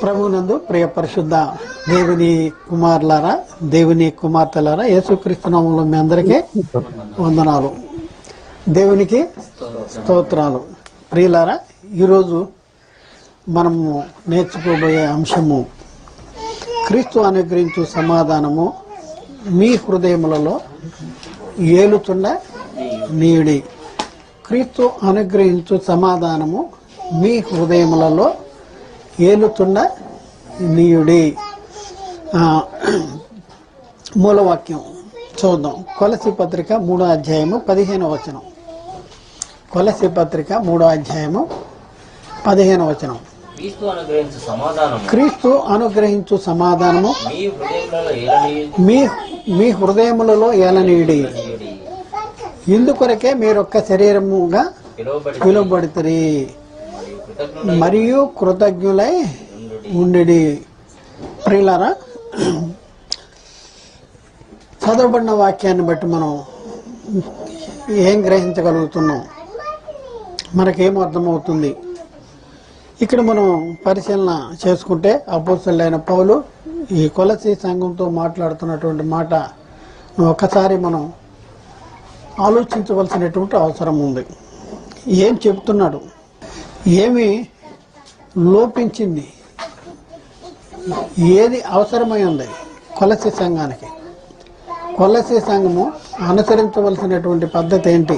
ప్రభునందు ప్రియ పరిశుద్ధ దేవుని కుమారులారా, దేవుని కుమార్తెలారా, యేసుక్రీస్తు నామములో మీ అందరికీ వందనాలు, దేవునికి స్తోత్రాలు. ప్రియులారా, ఈరోజు మనము నేర్చుకోబోయే అంశము క్రీస్తు అనుగ్రహించు సమాధానము మీ హృదయములలో ఏలుచుండ నీడి. క్రీస్తు అనుగ్రహించు సమాధానము మీ హృదయములలో ఏలుచుండ నీయుడి. మూలవాక్యం చూద్దాం. కొలసి పత్రిక 3వ అధ్యాయము 15వ వచనం. కొలసి పత్రిక 3వ అధ్యాయము 15వ వచనం. క్రీస్తు అనుగ్రహించు సమాధానము మీ హృదయములలో ఏలనీయుడి. ఇందుకొరకే మీరొక్క శరీరముగా పిలువబడుతుంది మరియు కృతజ్ఞులై ఉండి. ప్రియులారా, చదవబడిన వాక్యాన్ని బట్టి మనం ఏం గ్రహించగలుగుతున్నాం, మనకేం అర్థమవుతుంది? ఇక్కడ మనం పరిశీలన చేసుకుంటే అపోస్తలుడైన పౌలు ఈ కొలసి సంఘంతో మాట్లాడుతున్నటువంటి మాట ఒకసారి మనం ఆలోచించవలసినటువంటి అవసరం ఉంది. ఏం చెప్తున్నాడు, ఏమి లోపించింది, ఏది అవసరమై ఉంది కొలసి సంఘానికి? కొలసి సంఘము అనుసరించవలసినటువంటి పద్ధతి ఏంటి,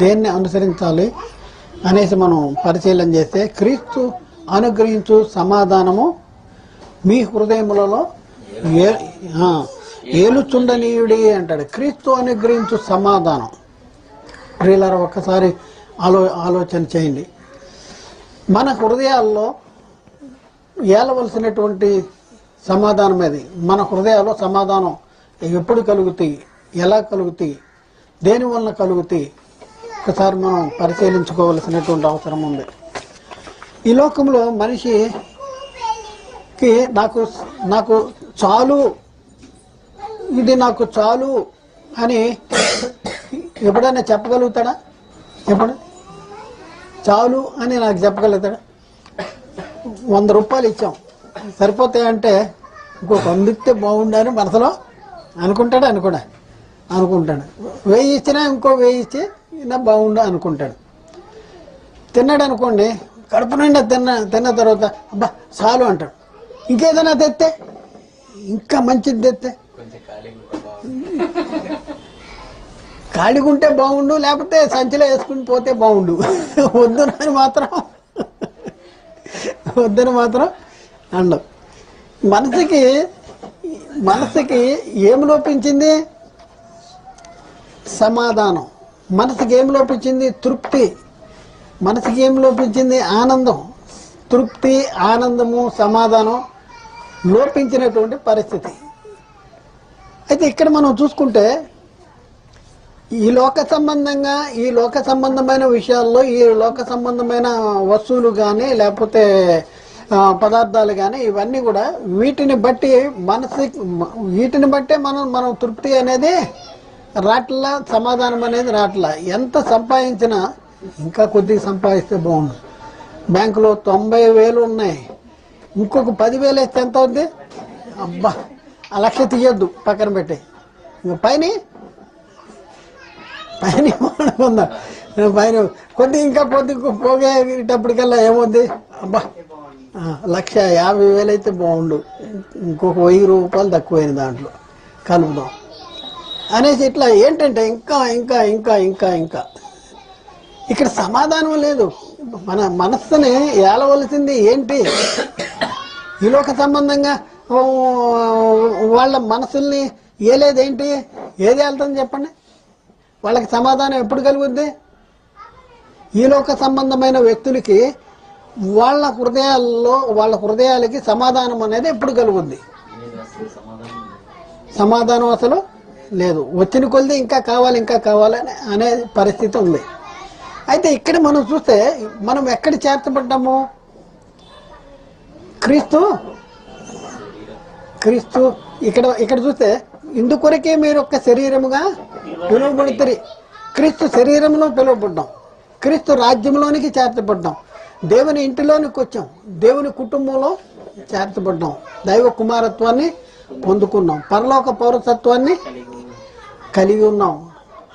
దేన్ని అనుసరించాలి అనేసి మనం పరిశీలన చేస్తే, క్రీస్తు అనుగ్రహించు సమాధానము మీ హృదయములలో ఏలుచుండనీయుడి అంటాడు. క్రీస్తు అనుగ్రహించు సమాధానం. ప్రియులారా, ఒక్కసారి ఆలోచన చేయండి. మన హృదయాల్లో ఏలవలసినటువంటి సమాధానం అది. మన హృదయాల్లో సమాధానం ఎప్పుడు కలుగుతాయి, ఎలా కలుగుతాయి, దేని వలన కలుగుతాయి, ఒకసారి మనం పరిశీలించుకోవలసినటువంటి అవసరం ఉంది. ఈ లోకంలో మనిషికి నాకు చాలు, ఇది నాకు చాలు అని ఎప్పుడైనా చెప్పగలుగుతాడా? ఎప్పుడు చాలు అని నాకు చెప్పగలుగుతాడా? 100 రూపాయలు ఇచ్చాం, సరిపోతాయంటే ఇంకొక 100 ఇస్తే బాగుండని మనసులో అనుకుంటాడు. అనుకుంటాడు. 1000 ఇచ్చినా ఇంకో 1000 ఇచ్చి నా బాగుండు అనుకుంటాడు. తిన్నాడు అనుకోండి, కడుపు నిండా తిన్న తర్వాత అబ్బా చాలు అంటాడు. ఇంకేదైనా తెస్తే, ఇంకా మంచిది తెస్తే, ఖాళీగుంటే బాగుండు, లేకపోతే సంచిలో వేసుకుని పోతే బాగుండు, వద్దని మాత్రం అండవు. మనసుకి ఏమి లోపించింది? సమాధానం. మనసుకి ఏమి లోపించింది? తృప్తి. మనసుకి ఏమి లోపించింది? ఆనందం. తృప్తి, ఆనందము, సమాధానం లోపించినటువంటి పరిస్థితి. అయితే ఇక్కడ మనం చూసుకుంటే ఈ లోక సంబంధమైన విషయాల్లో, ఈ లోక సంబంధమైన వస్తువులు కానీ లేకపోతే పదార్థాలు కానీ, ఇవన్నీ కూడా వీటిని బట్టే మనం తృప్తి అనేది రాట్లా, సమాధానం అనేది రాట్లా. ఎంత సంపాదించినా ఇంకా కొద్దిగా సంపాదిస్తే బాగుండు. బ్యాంకులో 90,000 ఉన్నాయి, ఇంకొక 10,000 వేస్తే ఎంత అవుద్ది? అబ్బా, 1,00,000 తీయొద్దు, పక్కన పెట్టి పైన కొద్ది ఇంకా పోగేటప్పటికల్లా ఏమవుద్ది? అబ్బా, 1,50,000 అయితే బాగుండు, ఇంకొక 1000 రూపాయలు తక్కువైంది దాంట్లో కలుపుదాం అనేసి ఇట్లా ఏంటంటే ఇంకా ఇంకా ఇంకా ఇంకా ఇంకా ఇక్కడ సమాధానం లేదు. మన మనస్సుని ఏలవలసింది ఏంటి? ఈ లోక సంబంధంగా వాళ్ళ మనసుల్ని ఏలేదేంటి? ఏది వెళ్తుంది చెప్పండి? వాళ్ళకి సమాధానం ఎప్పుడు కలుగుద్ది? ఈ లోక సంబంధమైన వ్యక్తులకి వాళ్ళ హృదయాలకి సమాధానం అనేది ఎప్పుడు కలుగుద్ది? సమాధానం అసలు లేదు. వచ్చిన కొద్ది ఇంకా కావాలి అనే పరిస్థితి ఉంది. అయితే ఇక్కడ మనం చూస్తే మనం ఎక్కడ చేర్చబడ్డాము? క్రీస్తు ఇక్కడ చూస్తే ఇందుకొరకే మీరు ఒక్క శరీరముగా పిలువబడుతుంది. క్రీస్తు శరీరంలో పిలువబడ్డాం, క్రీస్తు రాజ్యంలోనికి చేర్చబడ్డాం, దేవుని ఇంటిలోనికి వచ్చాం, దేవుని కుటుంబంలో చేర్చబడ్డాం, దైవ కుమారత్వాన్ని పొందుకున్నాం, పరలోక పౌరసత్వాన్ని కలిగి ఉన్నాం,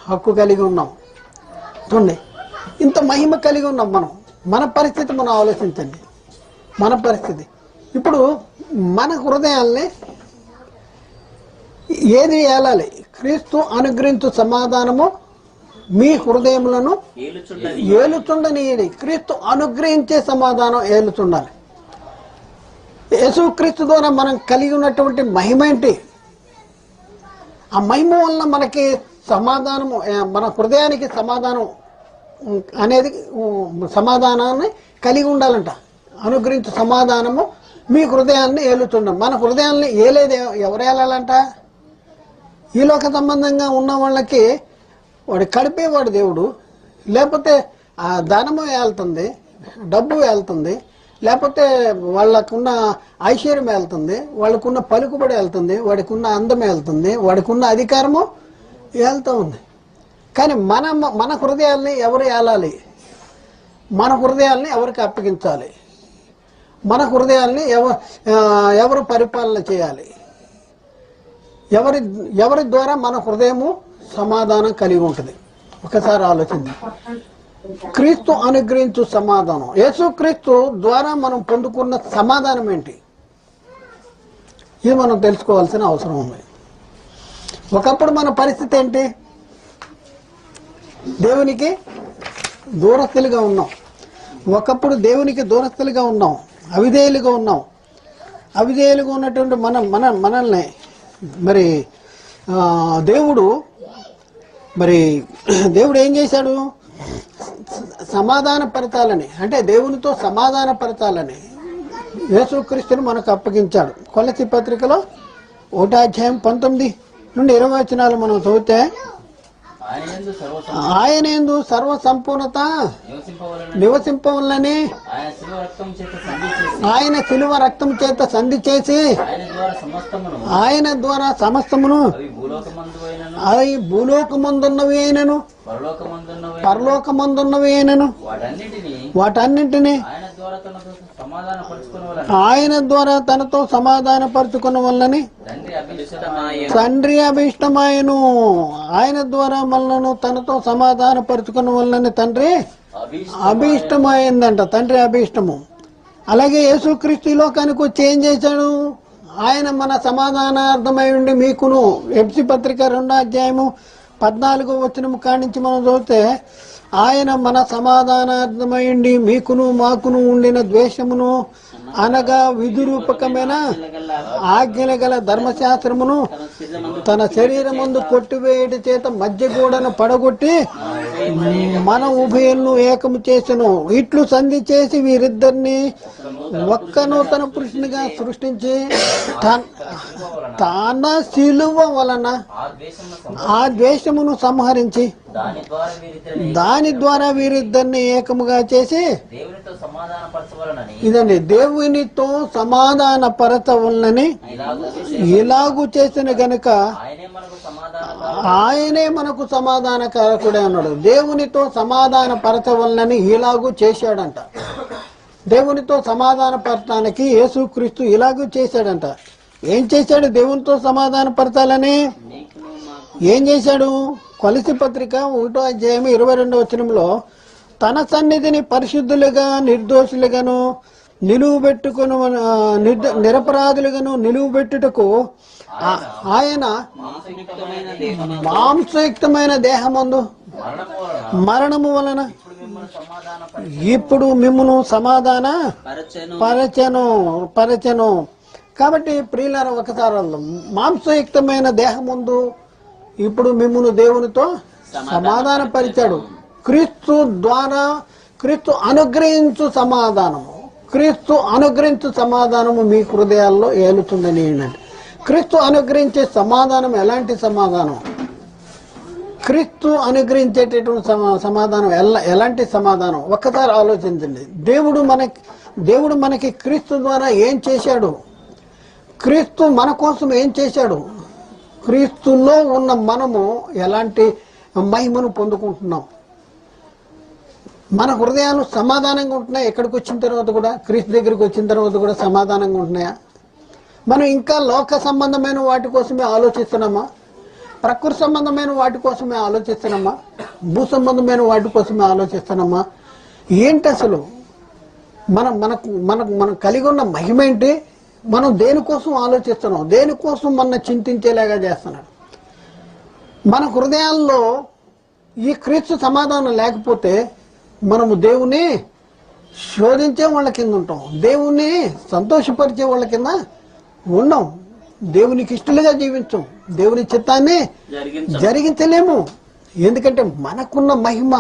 హక్కు కలిగి ఉన్నాం. చూడండి, ఇంత మహిమ కలిగి ఉన్నాం మనం. మన పరిస్థితి మనం ఆలోచించండి, మన పరిస్థితి. ఇప్పుడు మన హృదయాల్ని ఏది ఏలాలి? క్రీస్తు అనుగ్రహించు సమాధానము మీ హృదయములను ఏలుచుండనీయడి. క్రీస్తు అనుగ్రహించే సమాధానం ఏలుచుండాలి. యేసుక్రీస్తు ద్వారా మనం కలిగి ఉన్నటువంటి మహిమ ఏంటి? ఆ మహిమ వలన మనకి సమాధానము, మన హృదయానికి సమాధానం అనేది సమాధానాన్ని కలిగి ఉండాలంట. అనుగ్రహించే సమాధానము మీ హృదయాన్ని ఏలుతుండ. మన హృదయాన్ని ఏలేది ఎవరు ఏలాలంట? ఈ లోక సంబంధంగా ఉన్న వాళ్ళకి వాడు కడిపేవాడు దేవుడు, లేకపోతే ఆ ధనము వెళ్తుంది, డబ్బు వెళ్తుంది, లేకపోతే వాళ్ళకున్న ఐశ్వర్యం వెళ్తుంది, వాళ్ళకున్న పలుకుబడి వెళ్తుంది, వాడికున్న అందం వెళ్తుంది, వాడికున్న అధికారము వెళ్తూ ఉంది. కానీ మన హృదయాల్ని ఎవరు ఏలాలి? మన హృదయాల్ని ఎవరికి అప్పగించాలి? మన హృదయాల్ని ఎవరు పరిపాలన చేయాలి? ఎవరి ద్వారా మన హృదయము సమాధానం కలిగి ఉంటుంది? ఒకసారి ఆలోచించండి. క్రీస్తు అనుగ్రహించు సమాధానం, యేసుక్రీస్తు ద్వారా మనం పొందుకున్న సమాధానం ఏంటి? ఇది మనం తెలుసుకోవాల్సిన అవసరం ఉంది. ఒకప్పుడు మన పరిస్థితి ఏంటి? దేవునికి దూరస్తులుగా ఉన్నాం. ఒకప్పుడు దేవునికి దూరస్తులుగా ఉన్నాం, అవిధేయులుగా ఉన్నాం. అవిధేయులుగా ఉన్నటువంటి మనల్ని మరి దేవుడు ఏం చేశాడు? సమాధానపరచాలని, అంటే దేవునితో సమాధానపరచాలని యేసుక్రీస్తుని మనకు అప్పగించాడు. కొలసి పత్రికలో 1:19-20 మనం చదివితే, ఆయన యందు సర్వ సంపూర్ణత నివసింపవలనని ఆయన శిలువ రక్తం చేత సంధి చేసి ఆయన ద్వారా సమస్తమును, అవి భూలోకమందున్నవి అయినను పరలోకమందున్నవి అయినను వాటన్నింటినీ ఆయన ద్వారా తనతో సమాధాన పరుచుకున్న వల్లని తండ్రి అభిష్టమాయను. ఆయన ద్వారా మనలను తనతో సమాధాన పరుచుకున్న వల్లని తండ్రి అభిష్టమైందంట, తండ్రి అభిష్టము. అలాగే యేసుక్రీస్తు లోకానికి వచ్చి ఏం చేశాడు? ఆయన మన సమాధానార్థమై ఉండి మీకును, ఎఫ్సి పత్రిక 2:14 కానించి మనం చూస్తే, ఆయన మన సమాధానార్థమై ఉండి మీకును మాకును ఉండిన ద్వేషమును, అనగా విధిరూపకమైన ఆజ్ఞల గల ధర్మశాస్త్రమును తన శరీరమందు కొట్టివేయటి చేత మధ్యగూడను పడగొట్టి మన ఉభయులను ఏకము చేసెను. ఇట్లు సంధి చేసి వీరిద్దరిని ఒక్క నూతన పురుషునిగా సృష్టించి తన శిలువ వలన ఆ ద్వేషమును సంహరించి దాని ద్వారా వీరిద్దరిని ఏకముగా చేసి, ఇదండి, దేవునితో సమాధాన పరచవలనని ఇలాగూ చేసిన గనుక ఆయనే మనకు సమాధానకారకుడే అన్నాడు. దేవునితో సమాధాన పరచవలనని ఇలాగూ చేశాడంట. దేవునితో సమాధాన పరచడానికి యేసుక్రీస్తు ఇలాగూ చేశాడంట. ఏం చేశాడు? దేవునితో సమాధాన పరచాలని ఏం చేశాడు? కొలసి పత్రిక 1:22 తన సన్నిధిని పరిశుద్ధులుగా నిర్దోషులుగాను నిలువబెట్టుకుని నిరపరాధులుగాను నిలువబెట్టుటకు ఆయన మాంసయుక్తమైన దేహమందు మరణము వలన ఇప్పుడు మిమ్మును సమాధాన పరచెను. కాబట్టి ప్రియులారా, ఒకసారి మాంసయుక్తమైన దేహమందు ఇప్పుడు మిమ్మును దేవునితో సమాధాన పరిచాడు. క్రీస్తు ద్వారా, క్రీస్తు అనుగ్రహించు సమాధానము, క్రీస్తు అనుగ్రహించు సమాధానము మీ హృదయాల్లో ఏలుతుందని. క్రీస్తు అనుగ్రహించే సమాధానం ఎలాంటి సమాధానం? క్రీస్తు అనుగ్రహించేటటువంటి సమాధానం ఎలాంటి సమాధానం? ఒక్కసారి ఆలోచించండి. దేవుడు మనకి క్రీస్తు ద్వారా ఏం చేశాడు? క్రీస్తు మన కోసం ఏం చేశాడు? క్రీస్తులో ఉన్న మనము ఎలాంటి మహిమను పొందుకుంటున్నాం? మన హృదయాలు సమాధానంగా ఉంటున్నాయి. ఎక్కడికి వచ్చిన తర్వాత కూడా, క్రీస్తు దగ్గరికి వచ్చిన తర్వాత కూడా సమాధానంగా ఉంటున్నాయా? మనం ఇంకా లోక సంబంధమైన వాటి కోసమే ఆలోచిస్తున్నామా? ప్రకృతి సంబంధమైన వాటి కోసమే ఆలోచిస్తున్నామా? భూ సంబంధమైన వాటి కోసమే ఆలోచిస్తున్నామా? ఏంటి అసలు మనం కలిగి ఉన్న మహిమ ఏంటి? మనం దేనికోసం ఆలోచిస్తున్నాం? దేనికోసం మన చింతించేలాగా చేస్తున్నాడు? మన హృదయాల్లో ఈ క్రీస్తు సమాధానం లేకపోతే మనము దేవుని శోధించే వాళ్ళ కింద ఉంటాం, దేవుణ్ణి సంతోషపరిచే వాళ్ళ కింద ఉన్నాం, దేవునికి ఇష్టలుగా జీవించాం, దేవుని చిత్తాన్ని జరిగించలేము. ఎందుకంటే మనకున్న మహిమ,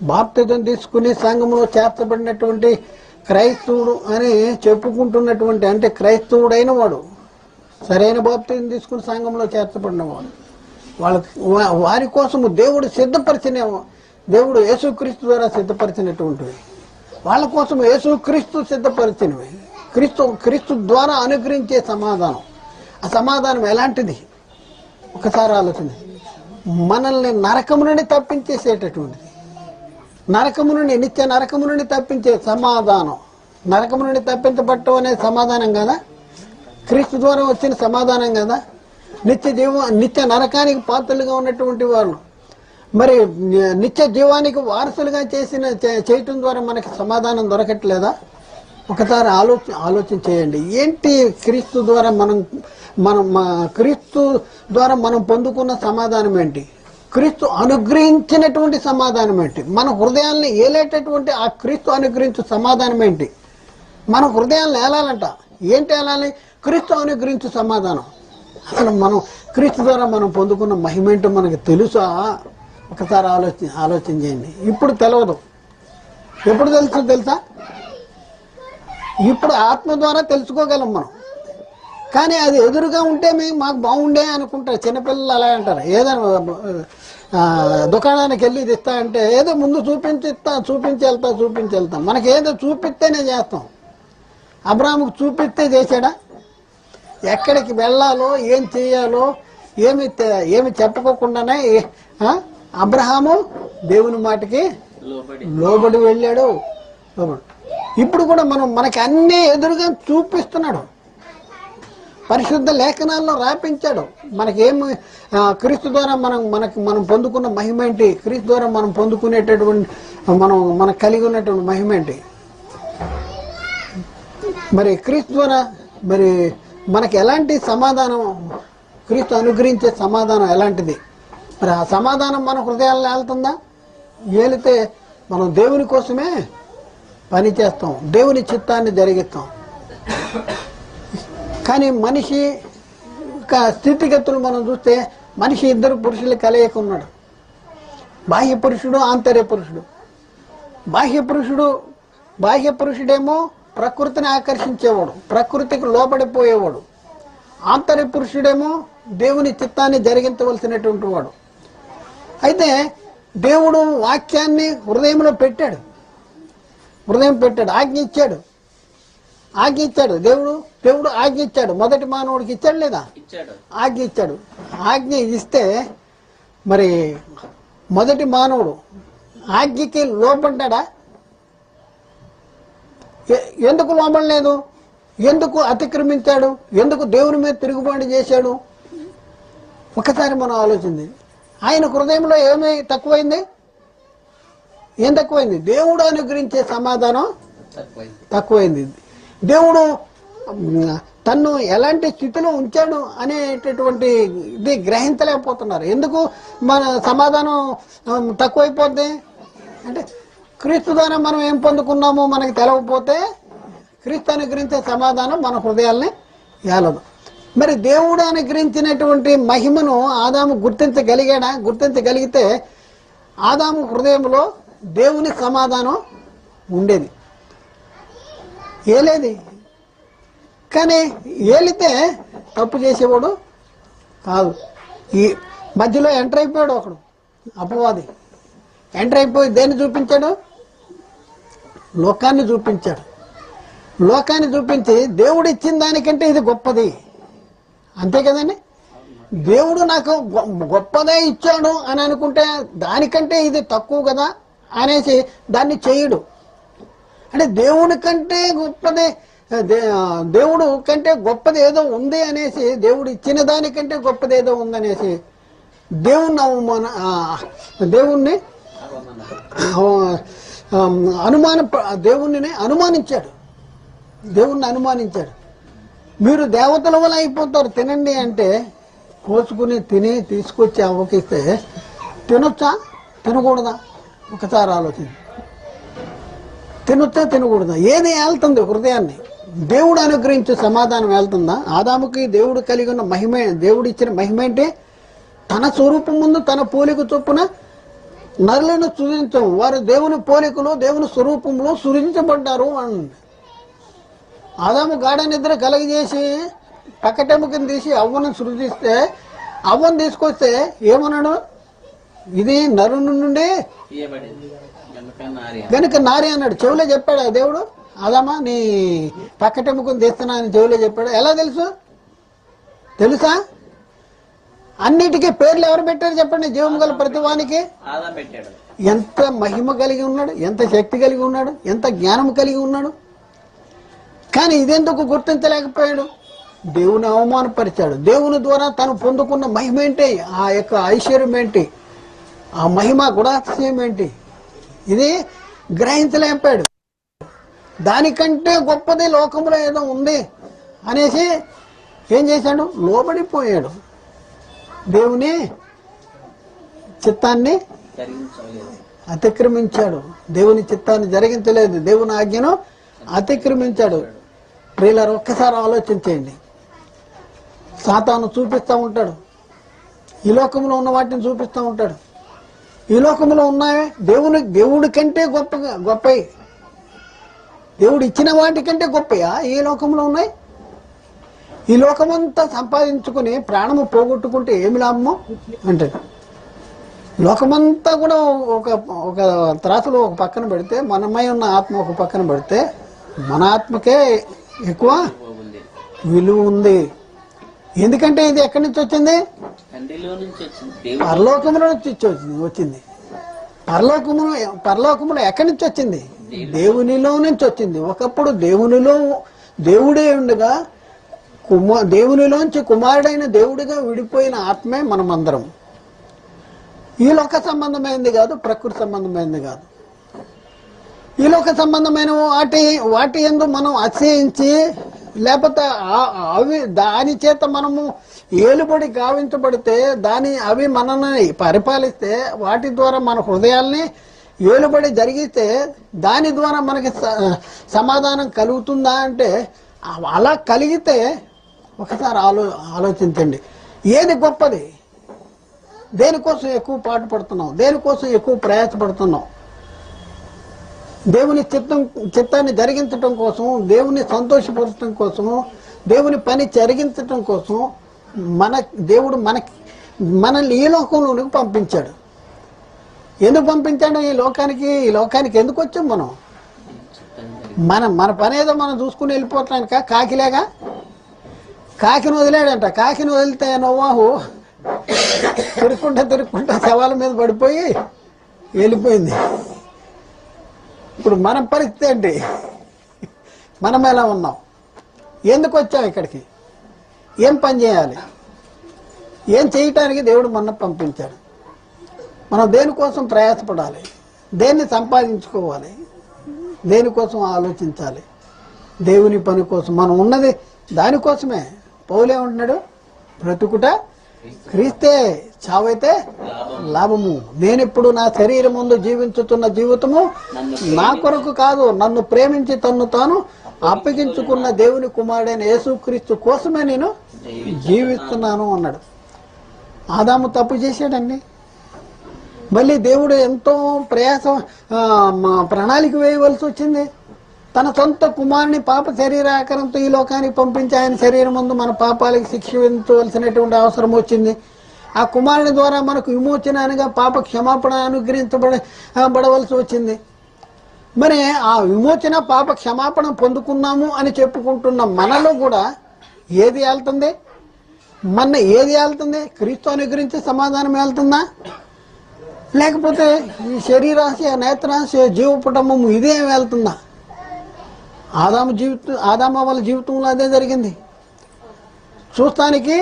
బాప్తిజం తీసుకుని సంఘంలో చేర్చబడినటువంటి క్రైస్తవుడు అని చెప్పుకుంటున్నటువంటి, అంటే క్రైస్తవుడైన వాడు, సరైన బాప్తిజం తీసుకుని సంఘంలో చేర్చబడినవాడు, వారి కోసము దేవుడు సిద్ధపరిచిన, దేవుడు యేసుక్రీస్తు ద్వారా సిద్ధపరిచినటువంటివి, వాళ్ళ కోసం యేసుక్రీస్తు సిద్ధపరిచినవి, క్రీస్తు ద్వారా అనుగ్రహించే సమాధానం. ఆ సమాధానం ఎలాంటిది? ఒకసారి ఆలోచన. మనల్ని నరకము నుండి తప్పించేసేటటువంటిది, నరకము నుండి, నిత్య నరకము నుండి తప్పించే సమాధానం. నరకము నుండి తప్పించబట్టం అనే సమాధానం కదా, క్రీస్తు ద్వారా వచ్చిన సమాధానం కదా. నిత్య నరకానికి పాత్రలుగా ఉన్నటువంటి వాళ్ళు మరి నిత్య జీవానికి వారసులుగా చేయటం ద్వారా మనకి సమాధానం దొరకట్లేదా? ఒకసారి ఆలోచన చేయండి. ఏంటి క్రీస్తు ద్వారా క్రీస్తు ద్వారా మనం పొందుకున్న సమాధానం ఏంటి? క్రీస్తు అనుగ్రహించినటువంటి సమాధానం ఏంటి? మన హృదయాల్ని ఏలేటటువంటి ఆ క్రీస్తు అనుగ్రహించు సమాధానం ఏంటి? మన హృదయాలను ఏలాలంట. ఏంటి ఏలాలి? క్రీస్తు అనుగ్రహించు సమాధానం. అసలు మనం క్రీస్తు ద్వారా మనం పొందుకున్న మహిమ ఏంటో మనకు తెలుసా? ఒకసారి ఆలోచన చేయండి. ఇప్పుడు తెలవదు. ఎప్పుడు తెలుసా? ఇప్పుడు ఆత్మ ద్వారా తెలుసుకోగలం మనం. కానీ అది ఎదురుగా ఉంటే మాకు బాగుండే అనుకుంటారు. చిన్నపిల్లలు అలా అంటారు. ఏదైనా దుకాణానికి వెళ్ళి ఇది ఇస్తా అంటే, ఏదో ముందు చూపించి వెళ్తాం. మనకి ఏదో చూపిస్తేనే చేస్తాం. అబ్రాహాముకు చూపిస్తే చేశాడా? ఎక్కడికి వెళ్ళాలో, ఏం చేయాలో ఏమి చెప్పుకోకుండానే అబ్రహాము దేవుని మాటకి లోబడి వెళ్ళాడు. ఇప్పుడు కూడా మనకి అన్నీ ఎదురుగా చూపిస్తున్నాడు. పరిశుద్ధ లేఖనాల్లో రాపించాడు. మనకేమి క్రీస్తు ద్వారా మనం పొందుకున్న మహిమ ఏంటి? క్రీస్తు ద్వారా మనం పొందుకునేటటువంటి మనం కలిగి ఉన్నటువంటి మహిమ ఏంటి? మరి క్రీస్తు ద్వారా మరి మనకి ఎలాంటి సమాధానం, క్రీస్తు అనుగ్రహించే సమాధానం ఎలాంటిది? మరి ఆ సమాధానం మన హృదయాల్లో వెళ్తుందా? ఏలితే మనం దేవుని కోసమే పని చేస్తాం, దేవుని చిత్తాన్ని జరిగిస్తాం. కానీ మనిషి స్థితిగతులు మనం చూస్తే, మనిషి ఇద్దరు పురుషులు కలయిక ఉన్నాడు. బాహ్య పురుషుడు, ఆంతర్య పురుషుడు. బాహ్య పురుషుడేమో ప్రకృతిని ఆకర్షించేవాడు, ప్రకృతికి లోబడిపోయేవాడు. ఆంతర్య పురుషుడేమో దేవుని చిత్తాన్ని జరిగించవలసినటువంటి వాడు. అయితే దేవుడు వాక్యాన్ని హృదయంలో పెట్టాడు, ఆజ్ఞ ఇచ్చాడు. దేవుడు ఆజ్ఞ ఇచ్చాడు. మొదటి మానవుడికి ఇచ్చాడు లేదా? ఆజ్ఞ ఇచ్చాడు. ఆజ్ఞ ఇస్తే మరి మొదటి మానవుడు ఆజ్ఞకి లోబడ్డా? ఎందుకు లోబడలేదు? ఎందుకు అతిక్రమించాడు? ఎందుకు దేవుని మీద తిరుగుబాటు చేశాడు? ఒకసారి మనం ఆలోచింది. ఆయన హృదయంలో ఏమి తక్కువైంది? ఏం తక్కువైంది? దేవుడు అనుగ్రహించే సమాధానం తక్కువైంది. దేవుడు తన్ను ఎలాంటి స్థితిలో ఉంచాడు అనేటటువంటి ఇది గ్రహించలేకపోతున్నారు. ఎందుకు మన సమాధానం తక్కువైపోద్ది అంటే, క్రీస్తు ద్వారా మనం ఏం పొందుకున్నామో మనకి తెలవకపోతే క్రీస్తు అనుగ్రహించే సమాధానం మన హృదయాల్ని ఏలదు. మరి దేవుడు అనుగ్రహించినటువంటి మహిమను ఆదాము గుర్తించగలిగాడా? గుర్తించగలిగితే ఆదాము హృదయంలో దేవుని సమాధానం ఉండేది. ఏలేది. కానీ ఏలితే తప్పు చేసేవాడు కాదు. ఈ మధ్యలో ఎంటర్ అయిపోయాడు ఒకడు, అపవాది. ఎంటర్ అయిపోయి దేన్ని చూపించాడు? లోకాన్ని చూపించాడు. లోకాన్ని చూపించి దేవుడు ఇచ్చిన దానికంటే ఇది గొప్పది, అంతే కదండి. దేవుడు నాకు గొప్పదే ఇచ్చాడు అని అనుకుంటే దానికంటే ఇది తక్కువ కదా అనేసి దాన్ని చేయడు. అంటే దేవుని కంటే గొప్పదే, దేవుడు కంటే గొప్పది ఏదో ఉంది అనేసి, దేవుడు ఇచ్చిన దానికంటే గొప్పది ఏదో ఉందనేసి దేవుణ్ణి అనుమానించాడు. దేవుణ్ణి అనుమానించాడు. మీరు దేవతల వల్ల అయిపోతారు తినండి అంటే, కోసుకుని తిని తీసుకొచ్చి అవ్వకిస్తే తినొచ్చా తినకూడదా? ఒకసారి ఆలోచించి, తినొచ్చా తినకూడదా? ఏది వెళ్తుంది హృదయాన్ని? దేవుడు అనుగ్రహించే సమాధానం వెళ్తుందా? ఆదాముకి దేవుడు కలిగి ఉన్న మహిమ, దేవుడు ఇచ్చిన మహిమ ఏంటి? తన స్వరూపం ముందు తన పోలిక చొప్పున నరులను సృజించం, వారు దేవుని పోలికలో దేవుని స్వరూపంలో సృజించబడ్డారు అని. ఆదాము గాఢ నిద్ర కలగజేసి పక్కటెముకని తీసి అవ్వను సృజిస్తే, అవ్వను తీసుకొస్తే ఏమన్నాడు? ఇది నరుని నుండి గనుక నారి అన్నాడు. చెవులో చెప్పాడు దేవుడు, ఆదామా నీ పక్కటెముకని తీస్తున్నా అని చెవులో చెప్పాడు. ఎలా తెలుసా? అన్నిటికీ పేర్లు ఎవరు పెట్టారు చెప్పండి? జీవం గల ప్రతివానికి. ఎంత మహిమ కలిగి ఉన్నాడు, ఎంత శక్తి కలిగి ఉన్నాడు, ఎంత జ్ఞానం కలిగి ఉన్నాడు. కానీ ఇదెందుకు గుర్తించలేకపోయాడు? దేవుని అవమానపరిచాడు. దేవుని ద్వారా తను పొందుకున్న మహిమ ఏంటి, ఆ యొక్క ఐశ్వర్యం ఏంటి, ఆ మహిమ గుణాతిశయం ఏంటి, ఇది గ్రహించలేకపోయాడు. దానికంటే గొప్పది లోకంలో ఏదో ఉంది అనేసి ఏం చేశాడు? లోబడిపోయాడు. దేవుని చిత్తాన్ని అతిక్రమించాడు. దేవుని చిత్తాన్ని జరిగించలేదు, దేవుని ఆజ్ఞను అతిక్రమించాడు. ప్రియులారా, ఒక్కసారి ఆలోచించేయండి. సాతాను చూపిస్తూ ఉంటాడు, ఈ లోకంలో ఉన్న వాటిని చూపిస్తూ ఉంటాడు. ఈ లోకంలో ఉన్నాయే దేవుడి కంటే గొప్పవి, దేవుడు ఇచ్చిన వాటికంటే గొప్పయా ఈ లోకంలో ఉన్నాయి? ఈ లోకమంతా సంపాదించుకుని ప్రాణము పోగొట్టుకుంటే ఏమి లాభమో అంటే, లోకమంతా కూడా ఒక త్రాసులో ఒక పక్కన పెడితే, మనమై ఉన్న ఆత్మ ఒక పక్కన పెడితే, మన ఆత్మకే ఎక్కువ విలువ ఉంది. ఎందుకంటే ఇది ఎక్కడి నుంచి వచ్చింది? పరలోకములో నుంచి వచ్చింది. పరలోకములో ఎక్కడి నుంచి వచ్చింది? దేవునిలో నుంచి వచ్చింది. ఒకప్పుడు దేవుడే ఉండగా దేవునిలోంచి కుమారుడైన దేవుడిగా విడిపోయిన ఆత్మే మనమందరం. ఈ లోక సంబంధమైనది కాదు, ప్రకృతి సంబంధమైనది కాదు. ఈ లోక సంబంధమైన వాటి యందు మనం అతిశయించి, లేకపోతే దాని చేత మనము ఏలుబడి గావించబడితే, అవి మనల్ని పరిపాలిస్తే, వాటి ద్వారా మన హృదయాల్ని ఏలుబడి జరిగితే, దాని ద్వారా మనకి సమాధానం కలుగుతుందా అంటే, అలా కలిగితే ఒకసారి ఆలోచించండి. ఏది గొప్పది? దేనికోసం ఎక్కువ పాటు పడుతున్నాం? దేనికోసం ఎక్కువ ప్రయాసపడుతున్నాం? దేవుని చిత్తాన్ని జరిగించటం కోసం, దేవుని సంతోషపరచడం కోసం, దేవుని పని జరిగించటం కోసం దేవుడు మనల్ని ఈ లోకంలోనికి పంపించాడు. ఎందుకు పంపించాడు ఈ లోకానికి ఎందుకు వచ్చాం మనం? మన పని ఏదో మనం చూసుకుని వెళ్ళిపోవటానిక? కాకిలేగా కాకిని వదిలాడంట. కాకిని వదిలితే నోవాహు తిరుక్కుంటా శవాల మీద పడిపోయి వెళ్ళిపోయింది. ఇప్పుడు మన పరిస్థితి ఏంటి? మనం ఎలా ఉన్నాం? ఎందుకు వచ్చాం ఇక్కడికి? ఏం పని చేయాలి? ఏం చేయటానికి దేవుడు మన పంపించాడు? మనం దేనికోసం ప్రయాసపడాలి? దేన్ని సంపాదించుకోవాలి? దేనికోసం ఆలోచించాలి? దేవుని పని కోసం. మనం ఉన్నది దానికోసమే. పౌలు ఏమంటున్నాడు? బ్రతుకుట క్రీస్తే, చావైతే లాభము. నేనెప్పుడు నా శరీరం ముందు జీవించుతున్న జీవితము నా కొరకు కాదు, నన్ను ప్రేమించి తన్ను తాను అప్పగించుకున్న దేవుని కుమారుడైన యేసుక్రీస్తు కోసమే నేను జీవిస్తున్నాను అన్నాడు. ఆదాము తప్పు చేశాడండి. మళ్ళీ దేవుడు ఎంతో ప్రణాళిక వేయవలసి వచ్చింది. తన సొంత కుమారుని పాప శరీరాకారంతో ఈ లోకానికి పంపించి ఆయన శరీరం ముందు మన పాపాలకి శిక్ష విధించవలసినటువంటి అవసరం వచ్చింది. ఆ కుమారుని ద్వారా మనకు విమోచన అనగా పాప క్షమాపణ అనుగ్రహించబడవలసి వచ్చింది. మరి ఆ విమోచన పాప క్షమాపణ పొందుకున్నాము అని చెప్పుకుంటున్న మనలో కూడా ఏది వెళ్తుంది? ఏది వెళ్తుంది? క్రీస్తు అనుగ్రహించే సమాధానం వెళ్తుందా? లేకపోతే ఈ శరీరాశ, నేత్రాశ, జీవపుటము ఇదే వెళ్తుందా? ఆదాము వాళ్ళ జీవితంలో అదే జరిగింది. చూస్తానికి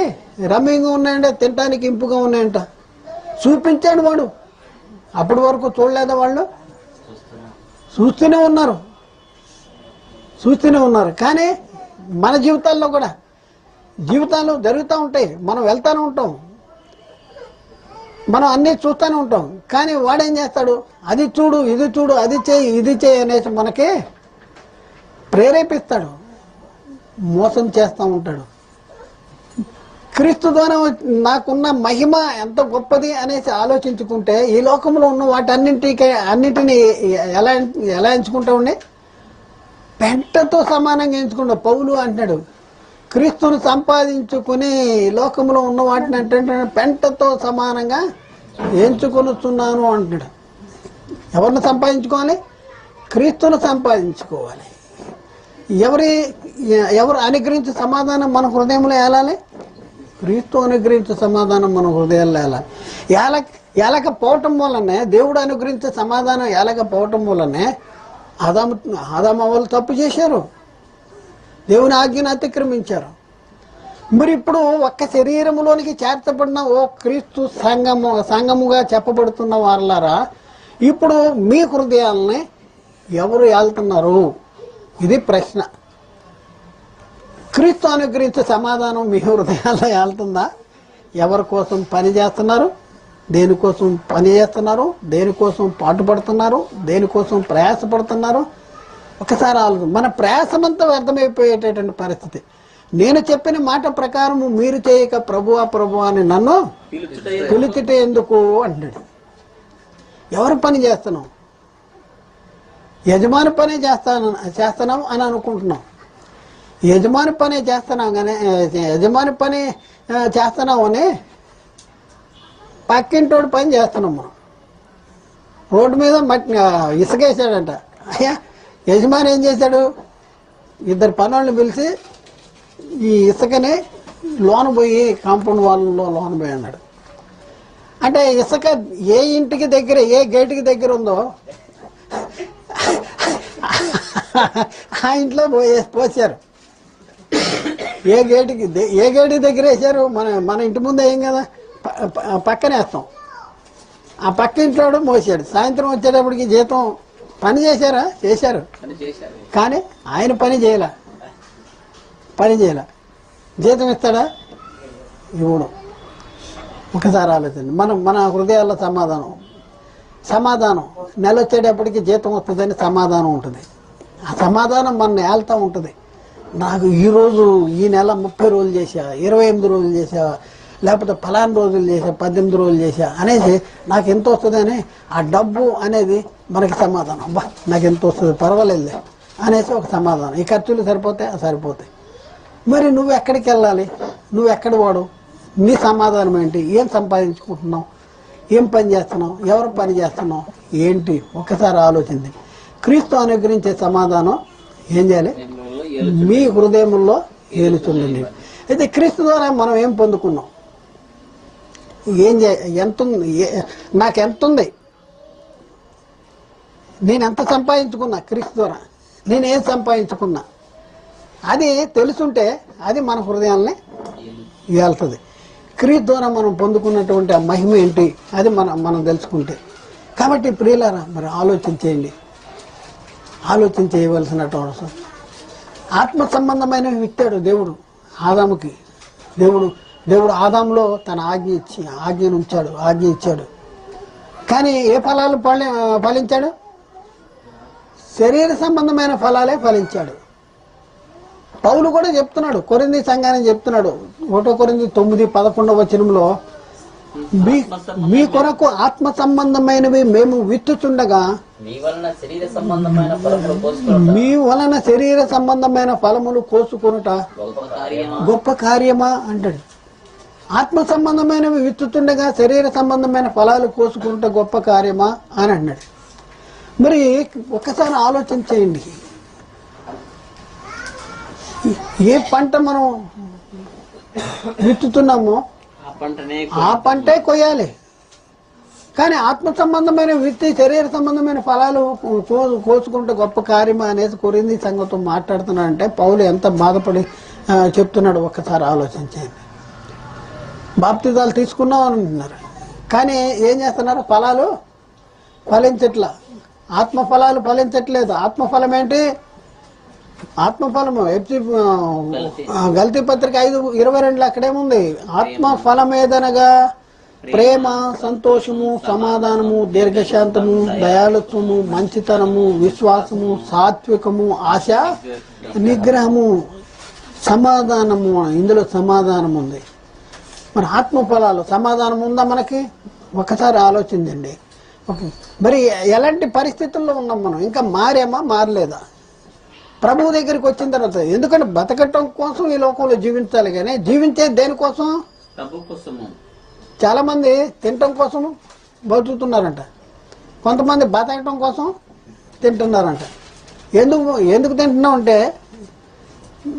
రమ్యంగా ఉన్నాయంట, తినటానికి ఇంపుగా ఉన్నాయంట. చూపించాడు వాడు. అప్పటి వరకు చూడలేదా వాళ్ళు? చూస్తూనే ఉన్నారు. కానీ మన జీవితాల్లో కూడా జీవితాలు జరుగుతూ ఉంటాయి, మనం వెళ్తూనే ఉంటాం, మనం అన్నీ చూస్తూనే ఉంటాం. కానీ వాడేం చేస్తాడు? అది చూడు, ఇది చూడు, అది చేయి, ఇది చేయి అనేసి మనకి ప్రేరేపిస్తాడు, మోసం చేస్తూ ఉంటాడు. క్రీస్తు ద్వారా నాకున్న మహిమ ఎంత గొప్పది అనేసి ఆలోచించుకుంటే ఈ లోకంలో ఉన్న అన్నిటినీ ఎలా ఎంచుకుంటా ఉండే? పెంటతో సమానంగా ఎంచుకుంటావు. పౌలు అంటున్నాడు, క్రీస్తును సంపాదించుకుని లోకంలో ఉన్న వాటిని అంటే పెంటతో సమానంగా ఎంచుకొనుచున్నాను అంటున్నాడు. ఎవరిని సంపాదించుకోవాలి? క్రీస్తును సంపాదించుకోవాలి. ఎవరు అనుగ్రహించే సమాధానం మన హృదయంలో ఏలాలి? క్రీస్తు అనుగ్రహించే సమాధానం మన హృదయాల్లో ఏలాలి. ఏలకపోవటం వల్లనే, దేవుడు అనుగ్రహించే సమాధానం ఏలకపోవటం వల్లనే ఆదాము వాళ్ళు తప్పు చేశారు, దేవుని ఆజ్ఞను అతిక్రమించారు. మరి ఇప్పుడు ఒక్క శరీరములోనికి చేర్చబడిన ఓ క్రీస్తు సంఘముగా చెప్పబడుతున్న వారులారా, ఇప్పుడు మీ హృదయాలని ఎవరు ఏళ్తున్నారు? ఇది ప్రశ్న. క్రీస్తు అనుగ్రహించే సమాధానం మీ హృదయాల్లో ఏళ్తుందా? ఎవరి కోసం పని చేస్తున్నారు? దేనికోసం పని చేస్తున్నారు? దేనికోసం పాటుపడుతున్నారు? దేనికోసం ప్రయాసపడుతున్నారు? ఒకసారి ఆలోచన. మన ప్రయాసమంతా వ్యర్థమైపోయేటటువంటి పరిస్థితి. నేను చెప్పిన మాట ప్రకారము మీరు చేయక ప్రభువా అని నన్ను పిలుచుట ఎందుకు అంటాడు. ఎవరు పని చేస్తున్నాం? యజమాని పనే చేస్తున్నాం అని అనుకుంటున్నాం. యజమాని పనే చేస్తున్నాం కానీ యజమాని పని చేస్తున్నాం అని పక్కింటోడు పని చేస్తున్నాం. మనం రోడ్డు మీద ఇసుకేసాడంట. అయ్యా, యజమాని ఏం చేశాడు? ఇద్దరు పనులను పిలిచి ఈ ఇసుకని లోన పోయి కాంపౌండ్ వాళ్ళలో లోన పోయి అన్నాడు. అంటే ఇసుక ఏ ఇంటికి దగ్గర, ఏ గేటుకి దగ్గర ఉందో ఆ ఇంట్లో పోసారు. ఏ గేటుకి దగ్గర వేసారు? మన ఇంటి ముందు వేయం కదా, పక్కన వేస్తాం. ఆ పక్క ఇంట్లో మోసాడు. సాయంత్రం వచ్చేటప్పటికి జీతం పని చేశారు కానీ ఆయన పని చేయలే. జీతం ఇస్తాడా? ఇవ్వడు. ఒకసారి ఆలోచండి. మన హృదయాల్లో సమాధానం నెల వచ్చేటప్పటికి జీతం వస్తుందని సమాధానం ఉంటుంది. ఆ సమాధానం మన ఏళ్తూ ఉంటుంది. నాకు ఈరోజు ఈ నెల 30 రోజులు చేశా, 28 రోజులు చేశా, లేకపోతే ఫలానా రోజులు చేశా, 18 రోజులు చేశా అనేసి నాకు ఎంత వస్తుందని ఆ డబ్బు అనేది మనకి సమాధానం. అబ్బా నాకు ఎంత వస్తుంది, పర్వాలేదులే అనేసి ఒక సమాధానం. ఈ ఖర్చులు సరిపోతాయి. మరి నువ్వు ఎక్కడికి వెళ్ళాలి? నువ్వు ఎక్కడ వాడు? నీ సమాధానం ఏంటి? ఏం సంపాదించుకుంటున్నావు? ఏం పని చేస్తున్నావు? ఎవరు పని చేస్తున్నావు? ఏంటి? ఒక్కసారి ఆలోచింది. క్రీస్తు అనుగ్రహించే సమాధానం ఏం చేయాలి? మీ హృదయంలో ఏలుతుందండి. అయితే క్రీస్తు ద్వారా మనం ఏం పొందుకున్నాం? నాకెంతుంది? నేను ఎంత సంపాదించుకున్నా క్రీస్తు ద్వారా? నేనేం సంపాదించుకున్నా? అది తెలుసుంటే అది మన హృదయాల్ని ఏలుతుంది. క్రీస్తు ద్వారా మనం పొందుకున్నటువంటి ఆ మహిమ ఏంటి? అది మనం తెలుసుకుంటే. కాబట్టి ప్రియులారా, మరి ఆలోచన చేయవలసినటువంటి అవసరం. ఆత్మ సంబంధమైనవి ఇచ్చాడు దేవుడు ఆదాముకి. దేవుడు ఆదాములో తన ఆజ్ఞ ఇచ్చాడు. కానీ ఏ ఫలాలు ఫలించాడు? శరీర సంబంధమైన ఫలాలే ఫలించాడు. పౌలు కూడా చెప్తున్నాడు, కొరింథీ సంఘానికి చెప్తున్నాడు, 1 కొరింథీ 9:11 మీ కొరకు ఆత్మ సంబంధమైనవి మేము విత్తుచుండగా మీ వలన శరీర సంబంధమైన ఫలములు కోసుకొనుట గొప్ప కార్యమా అంటాడు. ఆత్మ సంబంధమైనవి విత్తుతుండగా శరీర సంబంధమైన ఫలాలు కోసుకుంట గొప్ప కార్యమా అని అన్నాడు. మరి ఒక్కసారి ఆలోచన చేయండి. ఏ పంట మనం విత్తుతున్నామో ఆ పంటే కొయ్యాలి. కానీ ఆత్మ సంబంధమైన వ్యక్తి శరీర సంబంధమైన ఫలాలు కోసుకుంటే గొప్ప కార్యమా అనేసి కొరింది సంఘంతో మాట్లాడుతున్నాడంటే పౌలు ఎంత బాధపడి చెప్తున్నాడు ఒక్కసారి ఆలోచించండి. బాప్తిజాలు తీసుకున్నాం అంటున్నారు, కానీ ఏం చేస్తున్నారు? ఫలాలు ఫలించట్లా, ఆత్మ ఫలాలు ఫలించట్లేదు. ఆత్మఫలం ఏంటి? ఆత్మఫలము గల్తీ పత్రిక 5:22 అక్కడేముంది? ఆత్మఫలం ఏదనగా ప్రేమ, సంతోషము, సమాధానము, దీర్ఘశాంతము, దయాళుత్వము, మంచితనము, విశ్వాసము, సాత్వికము, ఆశ నిగ్రహము, సమాధానము. ఇందులో సమాధానం ఉంది. మరి ఆత్మఫలాలు సమాధానం ఉందా మనకి? ఒకసారి ఆలోచించండి. మరి ఎలాంటి పరిస్థితుల్లో ఉన్నాం మనం? ఇంకా మారేమా మారలేదా? ప్రభువు దగ్గరికి వచ్చిన తర్వాత, ఎందుకంటే బతకటం కోసం ఈ లోకంలో జీవించాలి, కానీ జీవించేది దేనికోసం? చాలా మంది తినటం కోసం బతుకుతున్నారంట, కొంతమంది బతకటం కోసం తింటున్నారంట. ఎందుకు తింటున్నాం అంటే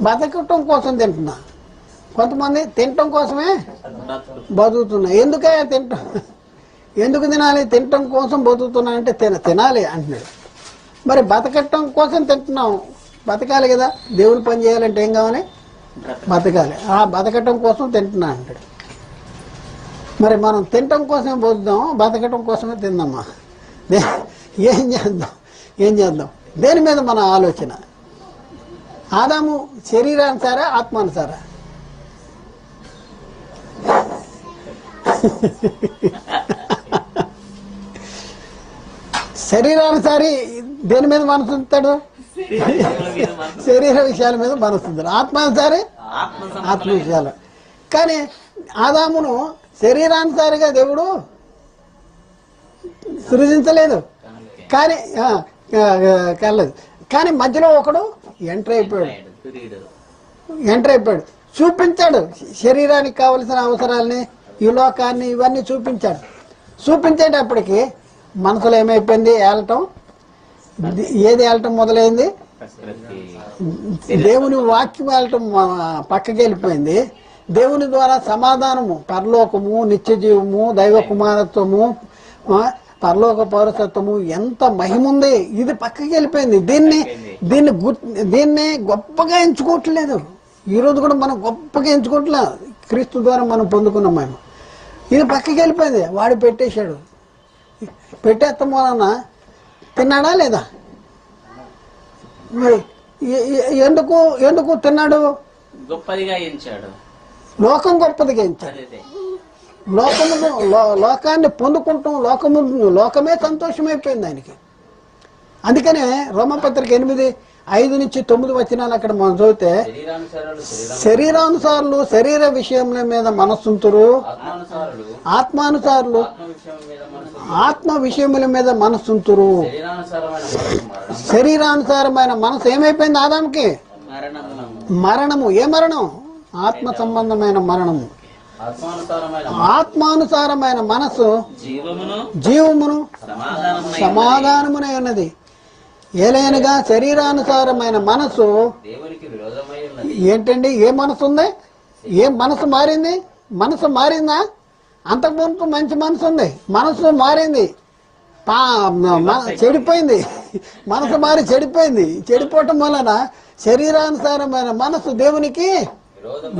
బతకటం కోసం తింటున్నా, కొంతమంది తినటం కోసమే బతుకుతున్నా. ఎందుకే తింటాం? ఎందుకు తినాలి? తినటం కోసం బతుకుతున్నా అంటే తినాలి అంటున్నాడు. మరి బతకటం కోసం తింటున్నాం, బతకాలి కదా. దేవుని పని చేయాలంటే ఏం కావాలి? బతకాలి. ఆ బతకటం కోసం తింటున్నా అంటాడు. మరి మనం తినటం కోసమే బతుకుదాం, బతకటం కోసమే తిందామా? ఏం చేద్దాం? దేని మీద మన ఆలోచన? ఆదాము శరీరానుసారా ఆత్మానుసారా? శరీరానుసారి దేని మీద మనసు ఉంచుతాడు? శరీర విషయాల మీద మనసు ఉంచాడు. ఆత్మానుసారి ఆత్మ విషయాలు. కానీ ఆదామును శరీరానుసారిగా దేవుడు సృజించలేదు, కానీ కలలేదు. కానీ మధ్యలో ఒకడు ఎంటర్ అయిపోయాడు, చూపించాడు శరీరానికి కావలసిన అవసరాలని, ఈ లోకాన్ని, ఇవన్నీ చూపించాడు. చూపించేటప్పటికి మనసులో ఏమైపోయింది? ఏలటం. ఏది ఏలటం మొదలైంది? దేవుని వాక్యం ఏలటం పక్కకి వెళ్ళిపోయింది. దేవుని ద్వారా సమాధానము, పరలోకము, నిత్య జీవము, దైవ కుమారత్వము, పరలోక పౌరసత్వము, ఎంత మహిముంది, ఇది పక్కకి వెళ్ళిపోయింది. దీన్ని గొప్పగా ఎంచుకోవట్లేదు. ఈరోజు కూడా మనం గొప్పగా ఎంచుకోవట్లేదు. క్రీస్తు ద్వారా మనం పొందుకున్నాం మేము. ఇది పక్కకి వెళ్ళిపోయింది. వాడు పెట్టేశాడు. పెట్టేస్తాం వలన తిన్నాడా లేదా? మరి ఎందుకు తిన్నాడు? గొప్పదిగా ఎంచాడు. లోకం గొప్పదిగా ఎంచాడు. లోకాన్ని పొందుకుంటాం, లోకమే సంతోషమైపోయింది ఆయనకి. అందుకనే రోమపత్రిక 8:5-9 వచనాలు అక్కడ మనం చదివితే, శరీరానుసారులు శరీర విషయముల మీద మనస్సుంతురు, ఆత్మానుసారులు ఆత్మ విషయముల మీద మనస్సుంతురు. శరీరానుసారమైన మనసు ఏమైపోయింది ఆదాముకి? మరణము. ఏ మరణం? ఆత్మ సంబంధమైన మరణము. ఆత్మానుసారమైన మనసు జీవమును సమాధానమునే ఉన్నది. ఏలైనగా శరీరానుసారమైన మనసు ఏంటండి? ఏ మనసు ఉంది? ఏ మనసు మారింది? మనసు మారిందా? అంతకుముందు మంచి మనసు ఉంది, మనసు మారింది, చెడిపోయింది. మనసు మారి చెడిపోయింది. చెడిపోవటం వలన శరీరానుసారమైన మనసు దేవునికి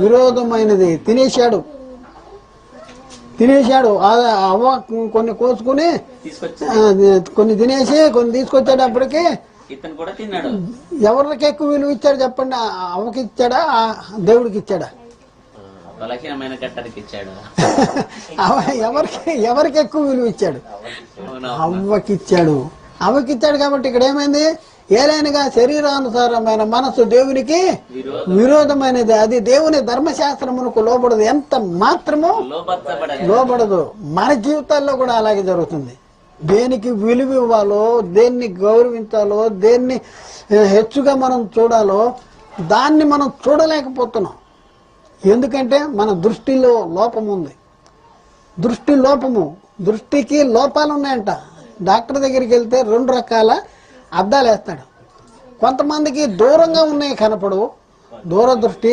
విరోధమైనది. తినేశాడు. అవ్వ కొన్ని కోసుకుని కొన్ని తినేసి కొన్ని తీసుకొచ్చేటప్పటికి ఎవరికి ఎక్కువ విలువ ఇచ్చాడు చెప్పండి? అవ్వకి ఇచ్చాడా, దేవుడికి ఇచ్చాడా? ఎవరికి ఎక్కువ విలువ ఇచ్చాడు? అవ్వకిచ్చాడు. కాబట్టి ఇక్కడ ఏమైంది? ఏలైనగా శరీరానుసారమైన మనసు దేవునికి విరోధమైనది. అది దేవుని ధర్మశాస్త్రమునకు లోబడదు, ఎంత మాత్రమో లోబడదు. మన జీవితాల్లో కూడా అలాగే జరుగుతుంది. దేనికి విలువ ఇవ్వాలో, దేన్ని గౌరవించాలో, దేన్ని హెచ్చుగా మనం చూడాలో దాన్ని మనం చూడలేకపోతున్నాం. ఎందుకంటే మన దృష్టిలో లోపం ఉంది. దృష్టికి లోపాలు ఉన్నాయంట. డాక్టర్ దగ్గరికి వెళ్తే 2 రకాల అద్దాలు వేస్తాడు. కొంతమందికి దూరంగా ఉన్నాయి కనపడు, దూరదృష్టి.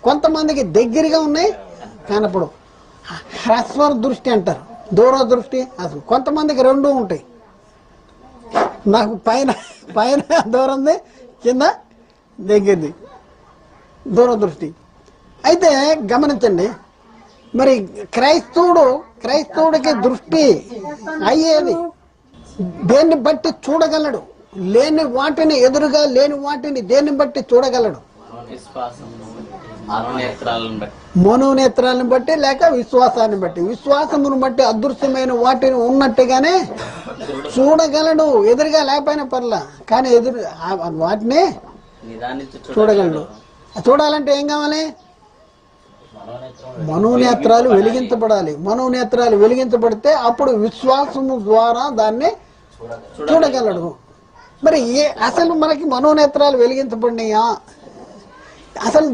కొంతమందికి దగ్గరగా ఉన్నాయి కనపడు, హ్రస్వ దృష్టి అంటారు. దూరదృష్టి. అసలు కొంతమందికి రెండూ ఉంటాయి. నాకు పైన పైన దూరంది, కింద దగ్గరది, దూరదృష్టి. అయితే గమనించండి, మరి క్రైస్తవుడికి దృష్టి అయ్యేది దేన్ని బట్టి చూడగలడు? లేని వాటిని, ఎదురుగా లేని వాటిని దేన్ని బట్టి చూడగలడు? మనోనేత్రాలను బట్టి లేక విశ్వాసాన్ని బట్టి. విశ్వాసమును బట్టి అదృశ్యమైన వాటిని ఉన్నట్టుగానే చూడగలడు, ఎదురుగా లేకపోయినా పర్లా, కానీ వాటిని చూడగలడు. చూడాలంటే ఏం కావాలి? మనోనేత్రాలు వెలిగించబడాలి. మనోనేత్రాలు వెలిగించబడితే అప్పుడు విశ్వాసము ద్వారా దాన్ని చూడగలడు. మరి అసలు మనకి మనోనేత్రాలు వెలిగించబడినాయా? అసలు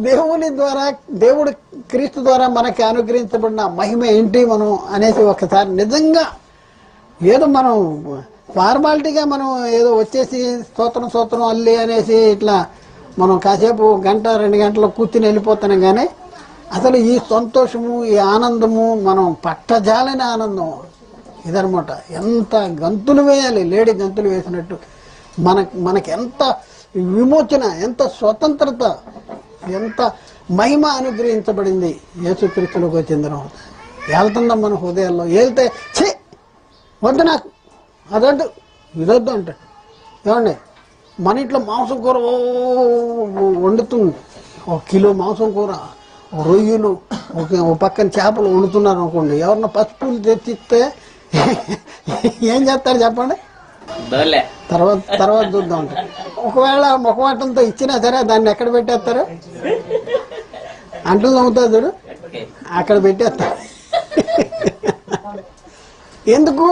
దేవుడు క్రీస్తు ద్వారా మనకి అనుగ్రహించబడిన మహిమ ఏంటి మనం అనేసి ఒకసారి నిజంగా ఏదో మనం ఫార్మాలిటీగా మనం ఏదో వచ్చేసి స్తోత్రం అల్లి అనేసి ఇట్లా మనం కాసేపు 1-2 గంటలు కూర్చుని వెళ్ళిపోతున్నాం. కానీ అసలు ఈ సంతోషము, ఈ ఆనందము, మనం పట్టజాలని ఆనందం ఇదనమాట. ఎంత గంతులు వేయాలి, లేడీ గంతులు వేసినట్టు. మనకి ఎంత విమోచన, ఎంత స్వతంత్రత, ఎంత మహిమ అనుగ్రహించబడింది యేసుక్రీస్తులోకి వచ్చిన తర్వాత. వెళ్తున్నాం మన హృదయాల్లో. వెళ్తే ఛీ వద్దు, నాకు అదొద్దు ఇదొద్దు అంటాడు. ఏమండి, మన ఇంట్లో మాంసం కూర వండుతుంది, 1 కిలో మాంసం కూర, రొయ్యలు, ఒక పక్కన చేపలు వండుతున్నారు అనుకోండి. ఎవరన్నా పసుపులు తెచ్చిస్తే ఏం చేస్తారు చెప్పండి? తర్వాత చూద్దాం అంటే. ఒకవేళ ముఖవాటంతో ఇచ్చినా సరే దాన్ని ఎక్కడ పెట్టేస్తారు? అంటులు నమ్ముతుంది చూడు, అక్కడ పెట్టేస్తారు. ఎందుకు?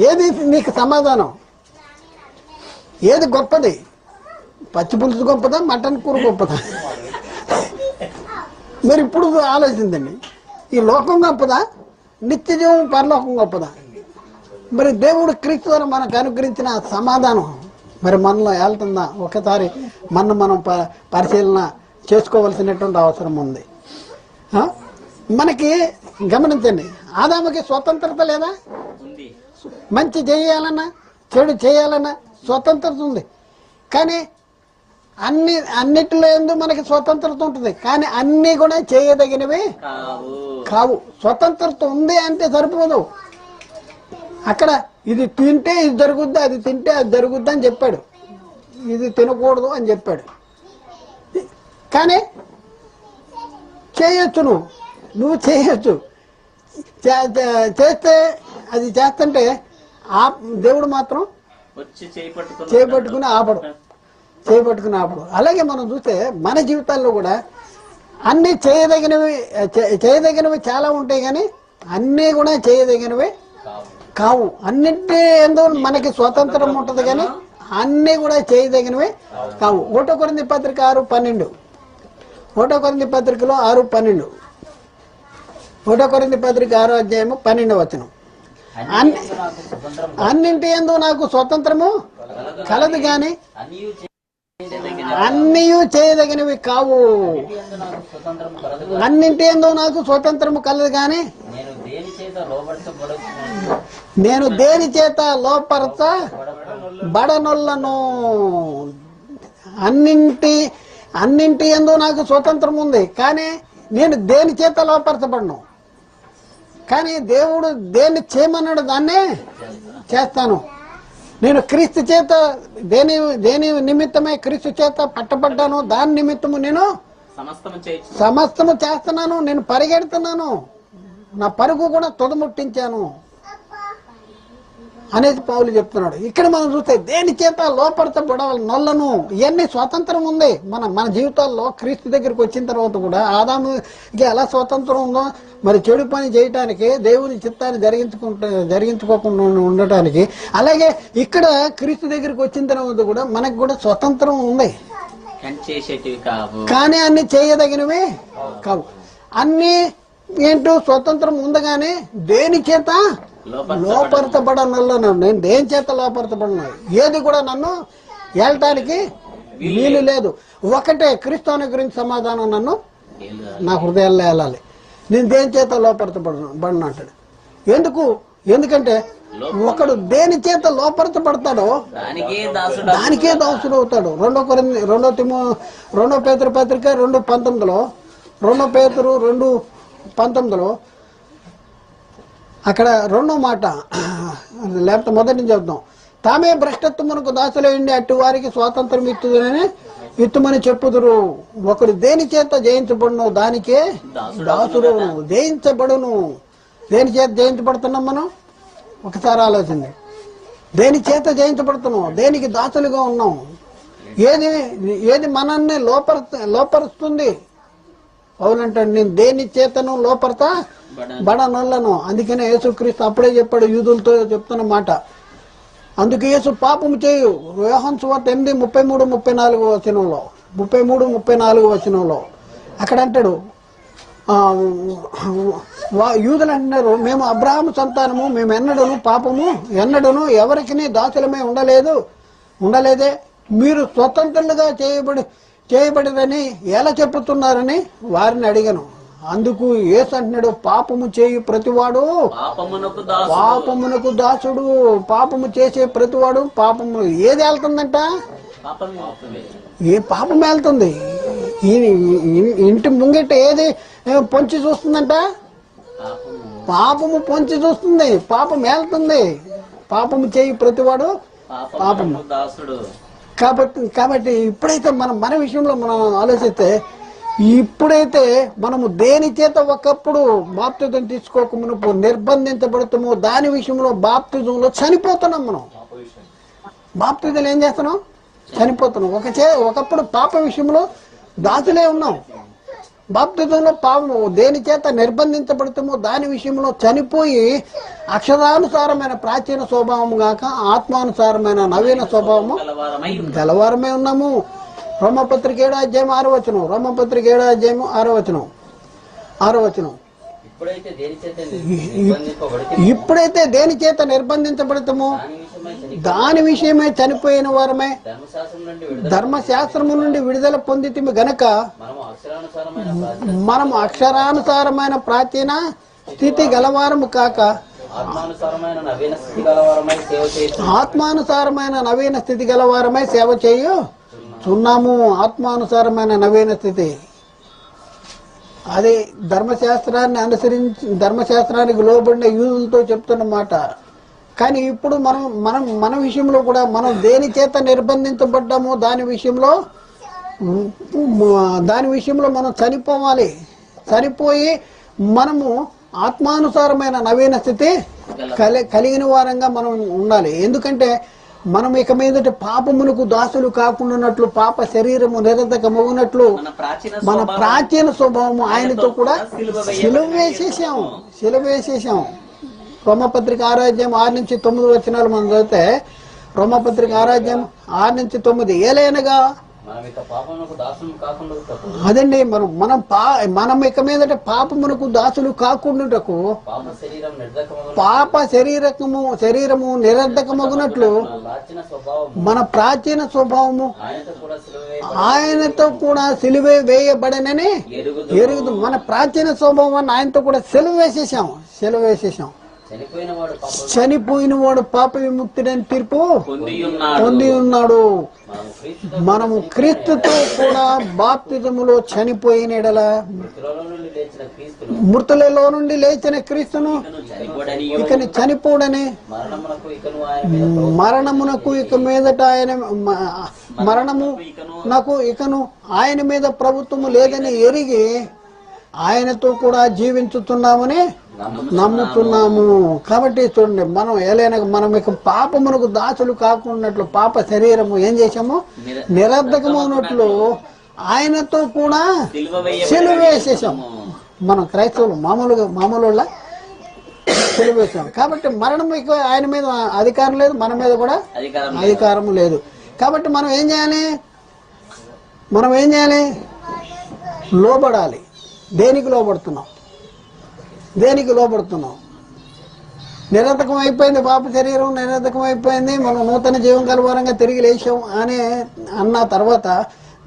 ఏది నీకు సమాధానం? ఏది గొప్పది? పచ్చి పులుసు గొప్పదా, మటన్ కూర గొప్పదా? మరి ఇప్పుడు ఆలోచించండి, ఈ లోకం గొప్పదా, నిత్య జీవం పరలోకం గొప్పదా? మరి దేవుడు క్రీస్తు ద్వారా మనకు అనుగ్రహించిన సమాధానం మరి మనలో వెళ్తుందా? ఒకసారి మనం పరిశీలన చేసుకోవలసినటువంటి అవసరం ఉంది. మనకి గమనించండి, ఆదాముకి స్వతంత్రత లేదా? మంచి చేయాలన్నా చెడు చేయాలన్నా స్వతంత్రత ఉంది. కానీ అన్నిటిలో ఎందు మనకి స్వతంత్రత ఉంటుంది, కానీ అన్ని కూడా చేయదగినవి కావు. స్వతంత్రత ఉంది అంటే సరిపోదు. అక్కడ ఇది తింటే ఇది జరుగుద్ది, అది తింటే అది జరుగుద్ది అని చెప్పాడు. ఇది తినకూడదు అని చెప్పాడు. కానీ చేయొచ్చు, నువ్వు చేయొచ్చు. చేస్తే అది చేస్తుంటే దేవుడు మాత్రం చేపట్టుకుని ఆపడు. అలాగే మనం చూస్తే మన జీవితాల్లో కూడా అన్ని చేయదగినవి చాలా ఉంటాయి, కానీ అన్నీ కూడా చేయదగినవి కావు. అన్నింటి ఎందు మనకి స్వతంత్రం ఉంటుంది, కానీ అన్నీ కూడా చేయదగినవి కావు. 1 కొరింథీ పత్రిక 6:12, 1 కొరింథీ పత్రికలో 6:12, 1 కొరింథీ పత్రిక 6వ అధ్యాయము 12వ వచనం. అన్నింటి యందు నాకు స్వతంత్రము కలదు, గాని అన్నీ చేయదగినవి కావు. అన్నింటి యందు నాకు స్వతంత్రము కలదు, గాని నేను దేని చేత లోపరచబడనొల్లను. అన్నింటి యందు నాకు స్వతంత్రం ఉంది, కానీ నేను దేని చేత లోపరచబడను. కానీ దేవుడు దేన్ని చేయమన్నాడు దాన్నే చేస్తాను. నేను క్రీస్తు చేత దేని నిమిత్తమై క్రీస్తు చేత పట్టబడ్డాను, దాని నిమిత్తము నేను సమస్తము చేస్తున్నాను. నేను పరిగెడుతున్నాను, నా పరుగు కూడా తొదముట్టించాను అనేది పౌలు చెప్తున్నాడు. ఇక్కడ మనం చూస్తే దేని చేత లోపరచబడాలి నొల్లను, ఇవన్నీ స్వాతంత్రం ఉంది మన జీవితాల్లో. క్రీస్తు దగ్గరికి వచ్చిన తర్వాత కూడా ఆదాముకి ఎలా స్వాతంత్రం ఉందో, మరి చెడు పని చేయటానికి, దేవుని చిత్తాన్ని జరిగించుకోకుండా ఉండటానికి, అలాగే ఇక్కడ క్రీస్తు దగ్గరికి వచ్చిన తర్వాత కూడా మనకు కూడా స్వతంత్రం ఉంది, కానీ అన్ని చేయదగినవి కావు. అన్ని ఏంటో స్వతంత్రం ఉందగానే దేని చేత లోపరచబడనల్లను. నేను దేని చేత లోపరచబడినా ఏది కూడా నన్ను ఏళ్ళటానికి వీలు లేదు. ఒకటే క్రీస్తుని గురించి సమాధానం, నన్ను నా హృదయాల్లో వెళ్ళాలి. నేను దేని చేత లోపరచబడిన అంటాడు. ఎందుకంటే ఒకడు దేని చేత లోపరచబడతాడో దానికే దాసుడు అవుతాడు. 2 పేతురు పత్రిక 2:19 2 పేతురు 2:19 అక్కడ రెండో మాట, లేకపోతే మొదటి నుంచి చెప్తాం. తామే భ్రష్టత్వమునకు దాసులైండి అట్టి వారికి స్వాతంత్రం ఇత్తుమని చెప్పుదురు. ఒకడు దేని చేత జయించబడును దానికే దాసుడు జయించబడును. దేని చేత జయించబడుతున్నాం మనం? ఒకసారి ఆలోచించండి. దేని చేత జయించబడుతున్నాం? దేనికి దాసులుగా ఉన్నాం? ఏది మనల్ని లోపరుస్తుంది? అవునంటే నేను దేని చేతను లోపరతా బడనొల్లను. అందుకనే యేసుక్రీస్తు అప్పుడే చెప్పాడు యూదులతో చెప్తున్న మాట. అందుకే యేసు పాపము చేయు. యోహాను సువార్త 8:33 వచనంలో అక్కడ అంటాడు, యూదులు అంటున్నారు, మేము అబ్రాహాము సంతానము, మేము ఎన్నడను ఎవరికి దాసులమే ఉండలేదే. మీరు స్వతంత్రులుగా చేయబడిరని ఎలా చెప్పుతున్నారని వారిని అడిగాను. అందుకు యేసు అంటున్నాడు, పాపము చేయు ప్రతివాడు పాపమునకు దాసుడు. పాపము చేసే ప్రతివాడు పాపము ఏది వెళ్తుందంట? ఏ పాపం వెళ్తుంది? ఇంటి ముంగిట ఏది పొంచి చూస్తుందంట? పాపము పొంచి చూస్తుంది, పాపం వెళ్తుంది. పాపము చేయి ప్రతివాడు పాపము. కాబట్టి ఇప్పుడైతే మన విషయంలో మనం ఆలోచిస్తే, ఇప్పుడైతే మనము దేని చేత ఒకప్పుడు బాప్తిజం తీసుకోక మునుపు నిర్బంధించబడుతామో దాని విషయంలో బాప్తిజంలో చనిపోతున్నాం. మనం బాప్తిజంలో ఏం చేస్తున్నాం? చనిపోతున్నాం. ఒకప్పుడు పాప విషయంలో దాసులే ఉన్నాం. బాప్తిజంలో పాపము దేని చేత నిర్బంధించబడుతామో దాని విషయంలో చనిపోయి అక్షరానుసారమైన ప్రాచీన స్వభావము గాక ఆత్మానుసారమైన నవీన స్వభావము గలవారమే ఉన్నాము. రోమపత్రిక 7:6 ఇప్పుడైతే దేని చేత నిర్బంధించబడతామో దాని విషయమై చనిపోయిన వారమే ధర్మశాస్త్రము నుండి విడుదల పొందితిమి గనక మనము అక్షరానుసారమైన ప్రాచీన స్థితి గలవారము కాక ఆత్మానుసారమైన నవీన స్థితి గలవారమై సేవ చేయుచున్నాము. ఆత్మానుసారమైన నవీన స్థితి అది ధర్మశాస్త్రానికి లోబడిన యూదులతో చెప్తున్నమాట. కానీ ఇప్పుడు మన విషయంలో కూడా మనం దేని చేత నిర్బంధించబడ్డామో దాని విషయంలో మనం చనిపోవాలి. చనిపోయి మనము ఆత్మానుసారమైన నవీన స్థితి కలిగిన వారంగా మనం ఉండాలి. ఎందుకంటే మనం ఇక మీదట పాపమునకు దాసులు కాకుండానట్లు, పాప శరీరము నిరర్ధకమగునట్లు మన ప్రాచీన స్వభావము ఆయనతో కూడా సిలువ వేసేసాం. రోమపత్రిక 6:6-9 మనం చదివితే, రోమపత్రిక 6:6-9 ఏలైనగా అదండి మనం ఇక మీదట పాపమునకు దాసులు కాకుండాటకు పాప శరీరము నిరర్ధకమగునట్లు మన ప్రాచీన స్వభావము ఆయనతో కూడా సిలువ వేయబడనని ఎరుగుదు. మన ప్రాచీన స్వభావాన్ని ఆయనతో కూడా సిలువ వేసేసాం. చనిపోయిన వాడు పాప విముక్తుడని తీర్పు పొంది ఉన్నాడు. మనము క్రీస్తుతో కూడా బాప్తిజములో చనిపోయిన ఎడల మృతులలో నుండి లేచిన క్రీస్తును ఇకని చనిపోడని మరణమునకు ఇక మీదట ఆయన మీద ప్రభుత్వము లేదని ఎరిగి ఆయనతో కూడా జీవించుతున్నామని నమ్ముతున్నాము. కాబట్టి చూడండి, మనం ఇక పాపమునకు దాసులు కాకున్నట్లు పాప శరీరము ఏం చేశాము? నిరర్ధకమైనట్లు ఆయనతో కూడా సిలువ వేసేసాము. మనం క్రైస్తవులు మామూలు సిలువ వేసాం. కాబట్టి మరణం ఇక ఆయన మీద అధికారం లేదు, మన మీద కూడా అధికారం లేదు. కాబట్టి మనం ఏం చేయాలి? లోబడాలి. దేనికి లోబడుతున్నాం? నిరర్ధకం అయిపోయింది, పాప శరీరం నిరర్ధకం అయిపోయింది, మనం నూతన జీవం కలవారంగా తిరిగి లేచాం అన్న తర్వాత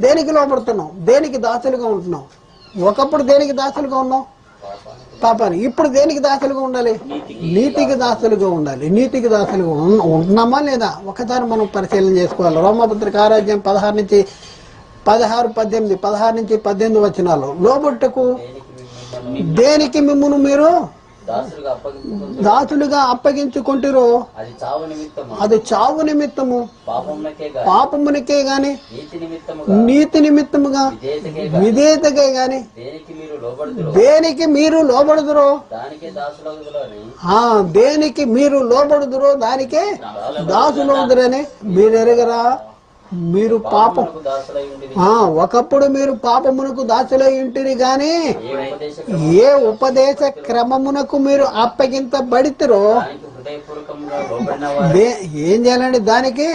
దేనికి లోబడుతున్నాం? దేనికి దాసులుగా ఉంటున్నాం? ఒకప్పుడు దేనికి దాసులుగా ఉన్నాం? పాపానికి. ఇప్పుడు దేనికి దాసులుగా ఉండాలి? నీతికి దాసులుగా ఉండాలి. నీతికి దాసులుగా ఉన్నామా లేదా ఒకసారి మనం పరిశీలన చేసుకోవాలి. రోమపత్రిక 6 అధ్యాయం 16 నుంచి 18 వచనాలు. లోబొట్టకు దేనికి మిమ్మును మీరు దాసులుగా అప్పగించుకుంటారో అది చావు నిమిత్తము పాపమునికే గాని నీతి నిమిత్తముగా విధేయతకే గాని దేనికి మీరు లోబడుదురో దేనికి మీరు లోబడుదురో దానికే దాసులవుదురని మీరు ఎరగరా? మీరు పాపం ఒకప్పుడు మీరు పాపమునకు దాసులై ఉంటిరి గాని ఏ ఉపదేశ క్రమమునకు మీరు అప్పగించబడితేరో ఏం చేయాలండి? దానికి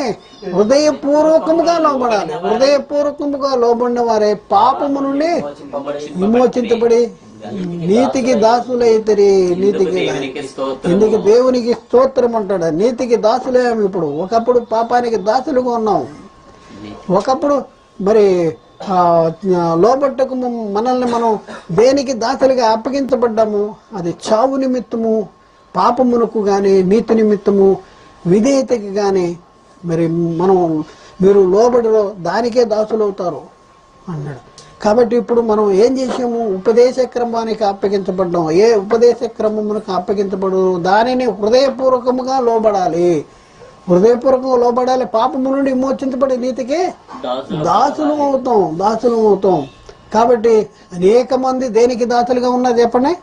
హృదయపూర్వకముగా లోబడాలి. హృదయపూర్వకముగా లోబడిన వారే పాపము నుండి విమోచించబడి నీతికి దాసులైతరి. నీతికి ఇందుకు దేవునికి స్తోత్రం అంటాడు. నీతికి దాసులేము. ఇప్పుడు ఒకప్పుడు పాపానికి దాసులుగా ఉన్నాం. ఒకప్పుడు మరి లోబట్టకు మనల్ని మనం దేనికి దాసులుగా అప్పగించబడ్డాము? అది చావు నిమిత్తము, పాపమునకు గాని నీతి నిమిత్తము, విధేయతకి గాని మరి మీరు లోబడిలో దానికే దాసులు అవుతారు అన్నాడు. కాబట్టి ఇప్పుడు మనం ఏం చేసాము? ఉపదేశ క్రమానికి అప్పగించబడ్డాం. ఏ ఉపదేశ క్రమమునకు అప్పగించబడు దానిని హృదయపూర్వకముగా లోబడాలి. హృదయపూర్వకంగా లోబడాలి. పాపము నుండి విమోచించబడి నీతికి దాసులు అవుతాం. కాబట్టి అనేక మంది దేనికి దాసులుగా ఉన్నారు చెప్పండి?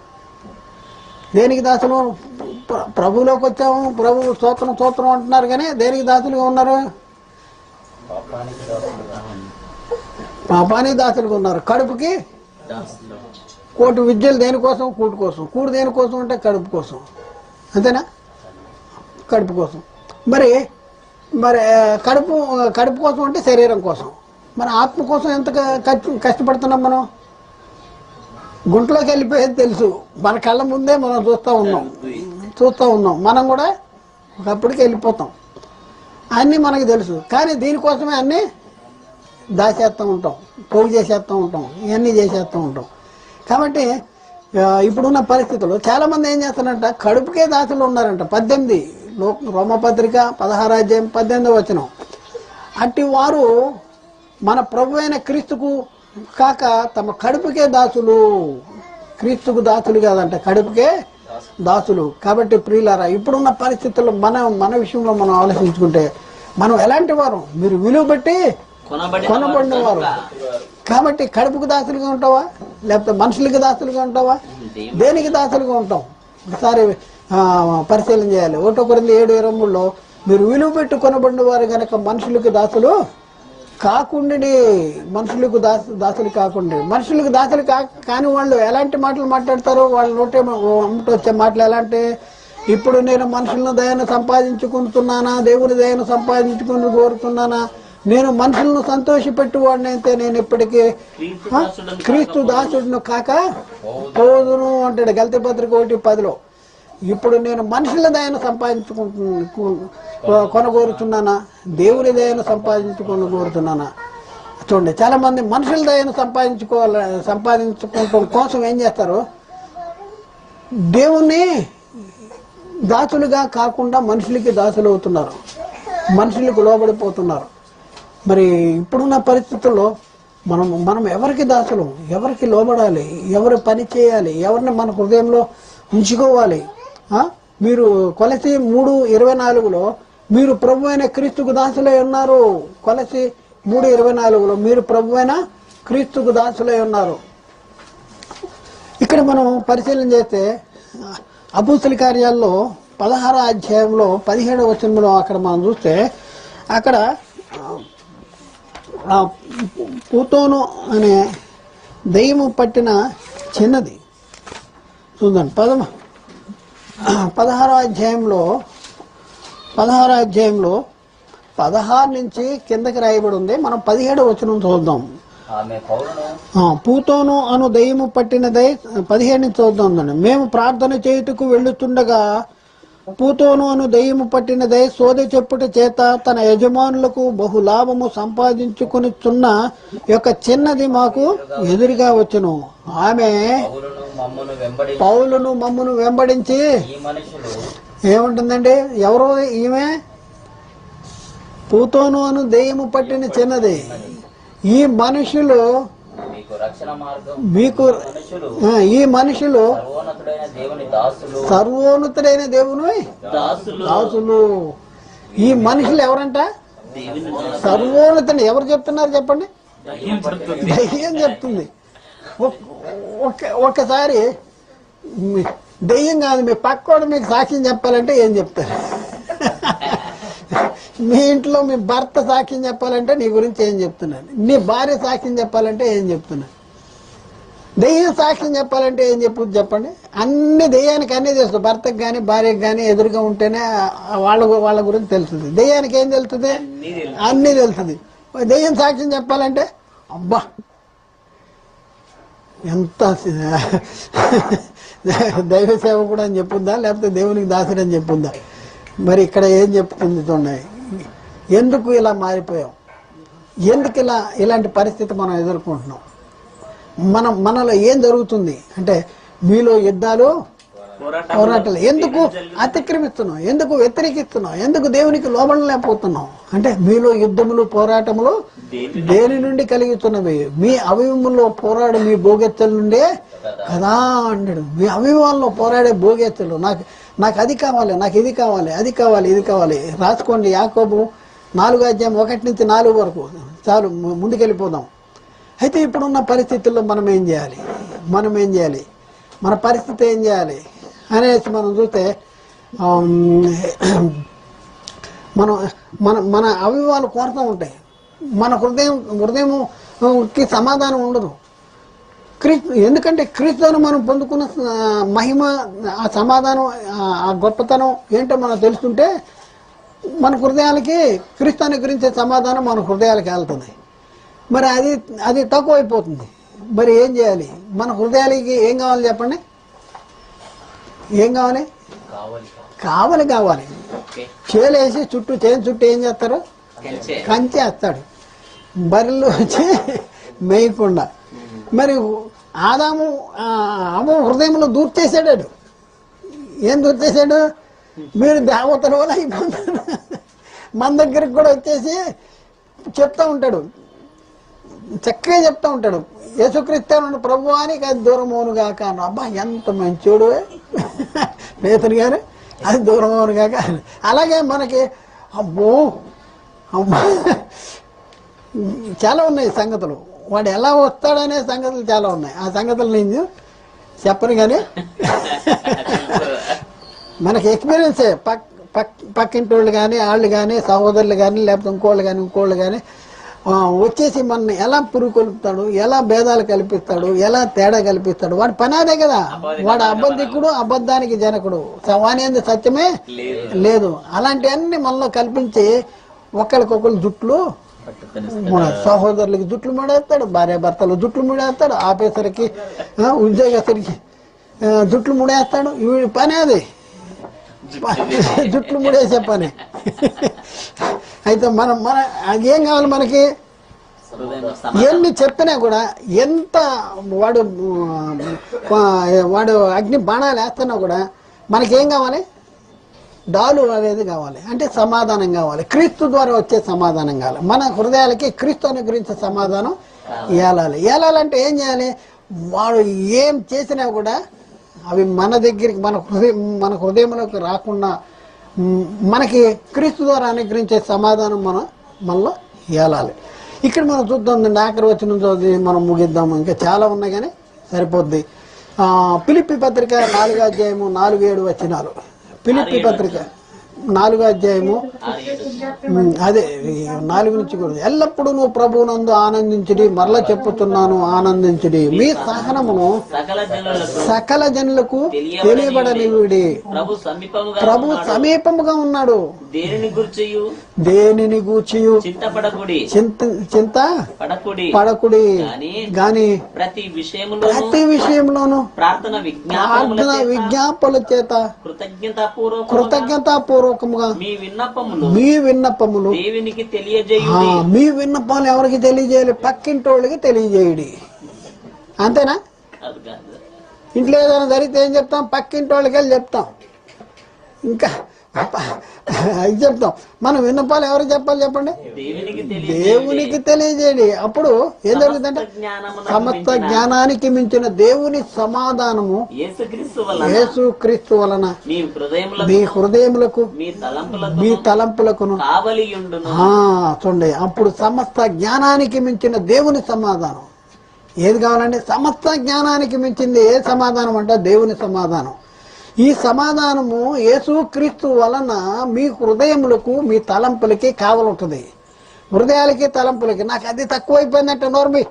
దేనికి దాసులు? ప్రభువులోకి వచ్చాము, ప్రభు స్తోత్రం అంటున్నారు కానీ దేనికి దాసులుగా ఉన్నారు? పాపానికి దాసులుగా ఉన్నారు. కడుపుకి కోటి విద్యలు దేనికోసం? కూడు కోసం. కూడు దేనికోసం అంటే కడుపు కోసం. అంతేనా? కడుపు కోసం. మరి కడుపు కోసం అంటే శరీరం కోసం. మరి ఆత్మ కోసం ఎంత కష్టపడుతున్నాం మనం? గుంటలోకి వెళ్ళిపోయేది తెలుసు. మన కళ్ళ ముందే మనం చూస్తూ ఉన్నాం. మనం కూడా ఒకప్పటికి వెళ్ళిపోతాం. అన్నీ మనకు తెలుసు. కానీ దీనికోసమే అన్నీ దాచేస్తూ ఉంటాం, పోగు చేసేస్తూ ఉంటాం, ఇవన్నీ చేసేస్తూ ఉంటాం. కాబట్టి ఇప్పుడున్న పరిస్థితుల్లో చాలామంది ఏం చేస్తారంట? కడుపుకే దాసులు ఉన్నారంట. 18 రోమపత్రిక 16 అధ్యాయం 18 వచనం. అట్టి వారు మన ప్రభు అయిన క్రీస్తుకు కాక తమ కడుపుకే దాసులు. క్రీస్తుకు దాసులు కాదంట, కడుపుకే దాసులు. కాబట్టి ప్రియులారా, ఇప్పుడున్న పరిస్థితుల్లో మన విషయంలో మనం ఆలోచించుకుంటే మనం ఎలాంటి వారు? మీరు విలువ బట్టి కొనబడిన వారు. కాబట్టి కడుపుకు దాసులుగా ఉంటావా? లేకపోతే మనుషులకి దాసులుగా ఉంటావా? దేనికి దాసులుగా ఉంటాం? ఒకసారి పరిశీలన చేయాలి. 1 కొరింథీ 7:23లో మీరు విలువ పెట్టి కొనబడిన వారు కనుక మనుషులకు దాసులు కాకుండా, మనుషులకు దాసులు కాకుండా. మనుషులకు దాసులు కాని వాళ్ళు ఎలాంటి మాటలు మాట్లాడతారు? వాళ్ళ నోటే వచ్చే మాటలు ఎలాంటి? ఇప్పుడు నేను మనుషులను దయను సంపాదించుకుంటున్నానా? దేవుని దయను సంపాదించుకుని కోరుతున్నానా? నేను మనుషులను సంతోషపెట్టు వాడిని అయితే నేను ఇప్పటికీ క్రీస్తు దాసుడును కాక పోదును అంటాడు గలతీ పత్రిక 1:10లో. ఇప్పుడు నేను మనుషుల దయను కొనగోరుతున్నానా? దేవుని దయను సంపాదించుకోనుకోరుతున్నానా? చూడండి, చాలా మంది మనుషుల దయను సంపాదించుకోవడం కోసం ఏం చేస్తారు? దేవుని దాసులుగా కాకుండా మనుషులకి దాసులు అవుతున్నారు, మనుషులకు లోబడిపోతున్నారు. మరి ఇప్పుడున్న పరిస్థితుల్లో మనం ఎవరికి దాసులు? ఎవరికి లోబడాలి? ఎవరు పని చేయాలి? ఎవరిని మన హృదయంలో ఉంచుకోవాలి? మీరు కొలసి 3:24లో మీరు ప్రభు అయిన క్రీస్తుకు దాసులై ఉన్నారు. కొలసి 3:24లో మీరు ప్రభు అయిన క్రీస్తుకు దాసులై ఉన్నారు. ఇక్కడ మనం పరిశీలన చేస్తే అపోస్తల కార్యాల్లో 16వ అధ్యాయంలో 17వ వచనంలో అక్కడ మనం చూస్తే అక్కడ పూతోను అనే దెయ్యము పట్టిన చిన్నది చూద్దాం. 16వ అధ్యాయంలో 16 నుంచి కిందకి రాయబడి ఉంది. మనం 17వ వచనం చూద్దాం. పూతోను అను దెయ్యము పట్టినదై 17 నుంచి చూద్దాం. మేము ప్రార్థన చేయుటకు వెళ్ళుతుండగా పూతోను అను దెయ్యము పట్టినదై సోదె చెప్పుట చేత తన యజమానులకు బహు లాభము సంపాదించుకొనిచున్న యొక్క చిన్నది మాకు ఎదురుగా వచ్చును. ఆమె పౌలును మమ్మును వెంబడించి ఏముంటుందండి? ఎవరు ఈమె? పూతోను అను దెయ్యము పట్టిన చిన్నది. ఈ మనుషులు మీకు ఈ మనుషులు సర్వోన్నతుడైన దేవుని దాసులు. ఈ మనుషులు ఎవరంట? సర్వోన్నతుడు. ఎవరు చెప్తున్నారు చెప్పండి? దెయ్యం చెప్తుంది. ఒక్కసారి దెయ్యం కాదు, మీ పక్కోడు మీకు సాక్ష్యం చెప్పాలంటే ఏం చెప్తారు? మీ ఇంట్లో మీ భర్త సాక్ష్యం చెప్పాలంటే నీ గురించి ఏం చెప్తున్నాను? నీ భార్య సాక్ష్యం చెప్పాలంటే ఏం చెప్తున్నాను? దెయ్యం సాక్ష్యం చెప్పాలంటే ఏం చెప్పండి? అన్ని దెయ్యానికి అన్నీ తెలుసు. భర్తకు కానీ భార్యకు కానీ ఎదురుగా ఉంటేనే వాళ్ళ గురించి తెలుస్తుంది. దెయ్యానికి ఏం తెలుస్తుంది? అన్నీ తెలుస్తుంది. దెయ్యం సాక్ష్యం చెప్పాలంటే అబ్బా ఎంత దైవ సేవకుడు అని చెప్పుద్దా, లేకపోతే దేవునికి దాసుడు అని చెప్పుద్దా? మరి ఇక్కడ ఏం చెప్తుంది చూడండి. ఎందుకు ఇలా మారిపోయాం? ఎందుకు ఇలాంటి పరిస్థితి మనం ఎదుర్కొంటున్నాం? మనలో ఏం జరుగుతుంది అంటే మీలో యుద్ధాలు, పోరాటాలు. ఎందుకు అతిక్రమిస్తున్నాం? ఎందుకు వ్యతిరేకిస్తున్నాం? ఎందుకు దేవునికి లోబడలేకపోతున్నాం? అంటే మీలో యుద్ధములు, పోరాటములు దేని నుండి కలిగిస్తున్నవి? మీ అవయవములో పోరాడు మీ భోగెత్తల నుండే కదా అన్నాడు. మీ అవయవాల్లో పోరాడే భోగెత్తలు. నాకు అది కావాలి, నాకు ఇది కావాలి, అది కావాలి, ఇది కావాలి. రాసుకోండి. యాకోబు 4:1-4 వరకు. చాలు, ముందుకెళ్ళిపోదాం. అయితే ఇప్పుడున్న పరిస్థితుల్లో మనం ఏం చేయాలి? మన పరిస్థితి ఏం చేయాలి అనేసి మనం చూస్తే మన అవయవాలు కోరుతూ ఉంటాయి. మన హృదయంకి సమాధానం ఉండదు. ఎందుకంటే క్రీస్తును మనం పొందుకున్న మహిమ, ఆ సమాధానం, ఆ గొప్పతనం ఏంటో మనం తెలుసుకుంటే మన హృదయాలకి క్రీస్తుని గురించే సమాధానం మన హృదయాలకి వెళ్తుంది. మరి అది తక్కువైపోతుంది. మరి ఏం చేయాలి? మన హృదయాలకి ఏం కావాలి చెప్పండి? ఏం కావాలి? కావాలి. చేలేసి చేను చుట్టూ ఏం చేస్తారు? కంచె వేస్తాడు. బర్రెలు వచ్చి మేయకుండా. మరి ఆదాము హృదయంలో దూర్చేసాడు. ఏం దూర్చేసాడు? మీరు దేవతల వల్ల అయిపోతారు. మన దగ్గరికి కూడా వచ్చేసి చెప్తా ఉంటాడు, చక్కగా చెప్తా ఉంటాడు. యేసుక్రీస్తు ప్రభు అని అది దూరం కాక. అబ్బా ఎంత మంచోడు పేతురు గారు, అది దూరం కాక. అలాగే మనకి అబ్బో చాలా ఉన్నాయి సంగతులు. వాడు ఎలా వస్తాడనే సంగతులు చాలా ఉన్నాయి. ఆ సంగతులు నేను చెప్పను కానీ మనకి ఎక్స్పీరియన్సే. పక్కింటి వాళ్ళు కానీ, వాళ్ళు కానీ, సహోదరులు కానీ, లేకపోతే ఇంకోళ్ళు కానీ వచ్చేసి మనని ఎలా పురుగు కలుపుతాడు, ఎలా భేదాలు కల్పిస్తాడు, ఎలా తేడా కల్పిస్తాడు. వాడి పని అదే కదా. వాడు అబద్ధికుడు, అబద్ధానికి జనకుడు, వాని అందు సత్యమే లేదు. అలాంటివన్నీ మనలో కల్పించి ఒకరికొకరు జుట్లు, సహోదరులకి జుట్లు ముడేస్తాడు, భార్య భర్తలు జుట్లు ముడేస్తాడు, ఆఫీసర్కి ఉద్యోగస్తుడికి జుట్లు ముడేస్తాడు. వీడి పని అది, జుట్లు ముడేసే పని. అయితే మన ఏం కావాలి మనకి? ఎన్ని చెప్పినా కూడా, ఎంత వాడు అగ్ని బాణాలు వేస్తున్నా కూడా మనకేం కావాలి? డాలు అనేది కావాలి. అంటే సమాధానం కావాలి. క్రీస్తు ద్వారా వచ్చే సమాధానం కావాలి. మన హృదయాలకి క్రీస్తుని గురించి సమాధానం ఏలాలంటే ఏం చేయాలి? వాడు ఏం చేసినా కూడా అవి మన దగ్గరికి, మన హృదయంలోకి రాకుండా మనకి క్రీస్తు ద్వారా అనుగ్రహించే సమాధానం మనలో ఏలాలి. ఇక్కడ మనం చూద్దాం. ఆఖరి వచనం చదివి మనం ముగిద్దాము. ఇంకా చాలా ఉన్నాయి కానీ సరిపోద్ది. ఫిలిప్పీ పత్రిక 4:4-7 వచనాలు. ఫిలిప్పీ పత్రిక 4వ అధ్యాయము 6, 7. అదే ఈ 4 నుంచి కూడా ఎల్లప్పుడూ నువ్వు ప్రభువునందు ఆనందించుడి, మరలా చెప్పుతున్నాను ఆనందించుడి, మీ సహనమును సకల జనులకు తెలియబడనివిడి. ప్రభు సమీపముగా ఉన్నాడు. దేనిని గూర్చియు చింత పడకుడి గాని ప్రతి విషయంలోను ప్రార్థన విజ్ఞాపనల చేత కృతజ్ఞతాపూర్వకముగా మీ విన్నపములు మీ విన్నపాలు ఎవరికి తెలియజేయాలి? పక్కింటోళ్ళకి తెలియజేయడి. అంతేనా? ఇంట్లో ఏదైనా జరిగితే ఏం చెప్తాం? పక్కింటోళ్ళకి వెళ్ళి చెప్తాం. ఇంకా అది చెప్తాం. మనం విన్నపాలు ఎవరికి చెప్పాలి చెప్పండి? దేవునికి తెలియజేయండి. అప్పుడు ఏం జరుగుతుందంటే సమస్త జ్ఞానానికి మించిన దేవుని సమాధానము యేసుక్రీస్తు వలన మీ హృదయములకు మీ తలంపులకును చూడండి. అప్పుడు సమస్త జ్ఞానానికి మించిన దేవుని సమాధానం ఏది కావాలండి? సమస్త జ్ఞానానికి మించింది ఏ సమాధానం అంటే దేవుని సమాధానం. ఈ సమాధానము యేసుక్రీస్తు వలన మీ హృదయములకు మీ తలంపులకి కావలుంటుంది. హృదయాలకి తలంపులకి నాకు అది తక్కువైపోయిందంటే నోర్మి,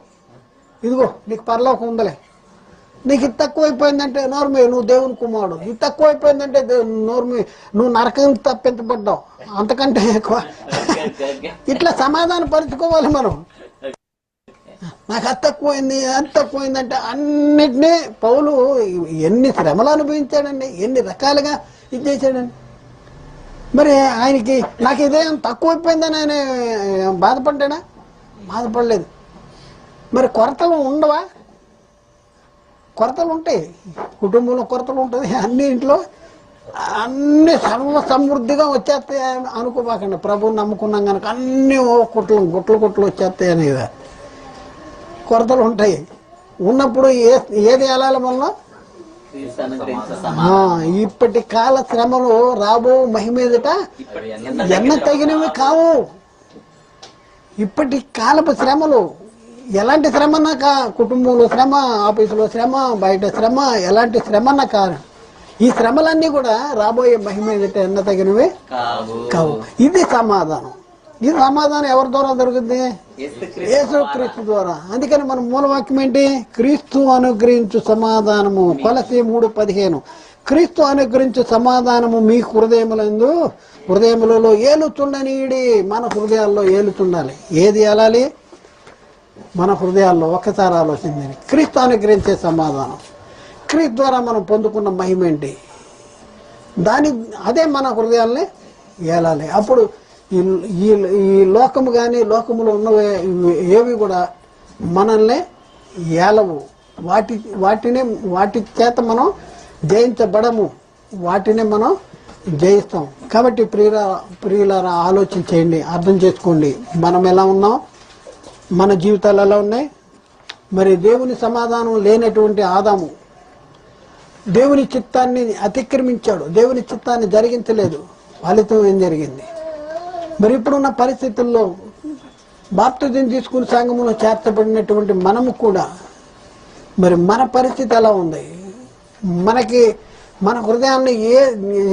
ఇదిగో నీకు పరలోకం ఉందలే. నీకు ఇది తక్కువైపోయిందంటే నోర్మి, నువ్వు దేవుని కుమారుడు. ఇది తక్కువైపోయిందంటే నోర్మి, నువ్వు నరకం తప్పించబడ్డావు. అంతకంటే ఎక్కువ ఇట్లా సమాధాన పరుచుకోవాలి మనం. నాకు అది తక్కువైందంటే అన్నిటినీ పౌలు ఎన్ని శ్రమలు అనుభవించాడండి, ఎన్ని రకాలుగా ఇది చేశాడండి. మరి ఆయనకి నాకు ఇదేం తక్కువైపోయిందని ఆయన బాధపడ్డాడా? బాధపడలేదు. మరి కొరతలు ఉండవా? కొరతలు ఉంటాయి, కుటుంబంలో కొరతలు ఉంటుంది, అన్ని ఇంట్లో అన్ని సర్వ సమృద్ధిగా వచ్చేస్తాయి అనుకోబాకండి. ప్రభువుని నమ్ముకున్నాం కనుక అన్ని గుట్లు వచ్చేస్తాయి అనేది కొరతలు ఉంటాయి. ఉన్నప్పుడు ఏది వెళ్ళాలి వల్ల ఇప్పటి కాల శ్రమలు రాబో మహిమేదట ఎన్న తగినవి కావు. ఇప్పటి కాలపు శ్రమలు ఎలాంటి శ్రమన్నా కుటుంబంలో శ్రమ, ఆఫీసులో శ్రమ, బయట శ్రమ, ఎలాంటి శ్రమన్నా కాదు. ఈ శ్రమలన్నీ కూడా రాబోయే మహిమేదట ఎన్న తగినవి కావు. ఇది సమాధానం. ఈ సమాధానం ఎవరి ద్వారా దొరుకుతుంది? యేసుక్రీస్తు ద్వారా. అందుకని మన మూలవాక్యం ఏంటి? క్రీస్తు అనుగ్రహించు సమాధానము. కొలసి 3:15 క్రీస్తు అనుగ్రహించు సమాధానము మీ హృదయములలో ఏలుచుండనీడి. మన హృదయాల్లో ఏలుచుండాలి. ఏది ఏలాలి? మన హృదయాల్లో. ఒక్కసారి ఆలోచించండి. క్రీస్తు అనుగ్రహించే సమాధానం, క్రీస్తు ద్వారా మనం పొందుకున్న మహిమ ఏంటి? అదే మన హృదయాల్ని ఏలాలి. అప్పుడు ఈ లోకము కానీ లోకములో ఉన్నవే ఏవి కూడా మనల్ని ఏలవు. వాటి చేత మనం జయించబడము, వాటిని మనం జయిస్తాం. కాబట్టి ప్రియులారా ఆలోచించేయండి, అర్థం చేసుకోండి. మనం ఎలా ఉన్నాం, మన జీవితాలు ఎలా ఉన్నాయి. మరి దేవుని సమాధానం లేనటువంటి ఆదాము దేవుని చిత్తాన్ని అతిక్రమించాడు, దేవుని చిత్తాన్ని జరిగించలేదు. ఫలితం ఏం జరిగింది? మరి ఇప్పుడున్న పరిస్థితుల్లో బాప్తిజం తీసుకుని సంఘములో చేర్చబడినటువంటి మనము కూడా మరి మన పరిస్థితి ఎలా ఉంది? మన హృదయాన్ని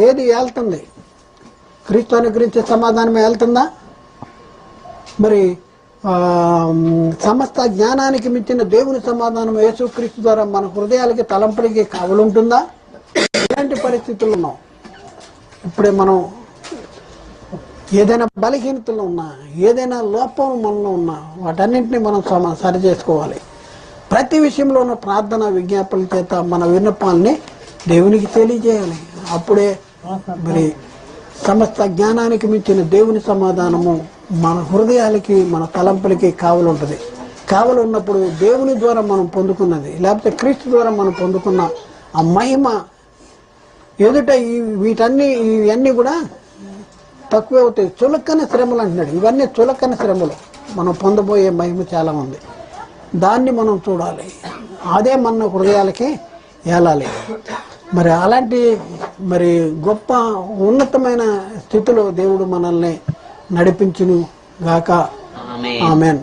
ఏది వెళ్తుంది? క్రీస్తు అనుగ్రహించే సమాధానమే వెళ్తుందా? మరి సమస్త జ్ఞానానికి మించిన దేవుని సమాధానం యేసుక్రీస్తు ద్వారా మన హృదయాలకి తలంపులకి కావలుంటుందా? ఇలాంటి పరిస్థితులు ఉన్నాం. ఇప్పుడే మనం ఏదైనా బలహీనతలు ఉన్నా, ఏదైనా లోపం మనలో ఉన్నా వాటన్నింటినీ మనం సరి చేసుకోవాలి. ప్రతి విషయంలో ఉన్న ప్రార్థన విజ్ఞాపనల చేత మన విన్నపాలని దేవునికి తెలియజేయాలి. అప్పుడే మరి సమస్త జ్ఞానానికి మించిన దేవుని సమాధానము మన హృదయాలకి మన తలంపులకి కావలు ఉంటుంది. కావలు ఉన్నప్పుడు దేవుని ద్వారా మనం పొందుకున్నది, లేకపోతే క్రీస్తు ద్వారా మనం పొందుకున్న ఆ మహిమ ఎదుట ఇవన్నీ కూడా తక్కువే అవుతాయి. చులకన శ్రమలు అంటున్నాడు. ఇవన్నీ చులకన శ్రమలు. మనం పొందబోయే మహిమ చాలా ఉంది. దాన్ని మనం చూడాలి. అదే మన హృదయాలకి ఏలాలి. మరి అలాంటి గొప్ప ఉన్నతమైన స్థితిలో దేవుడు మనల్ని నడిపించును గాక. ఆమేన్.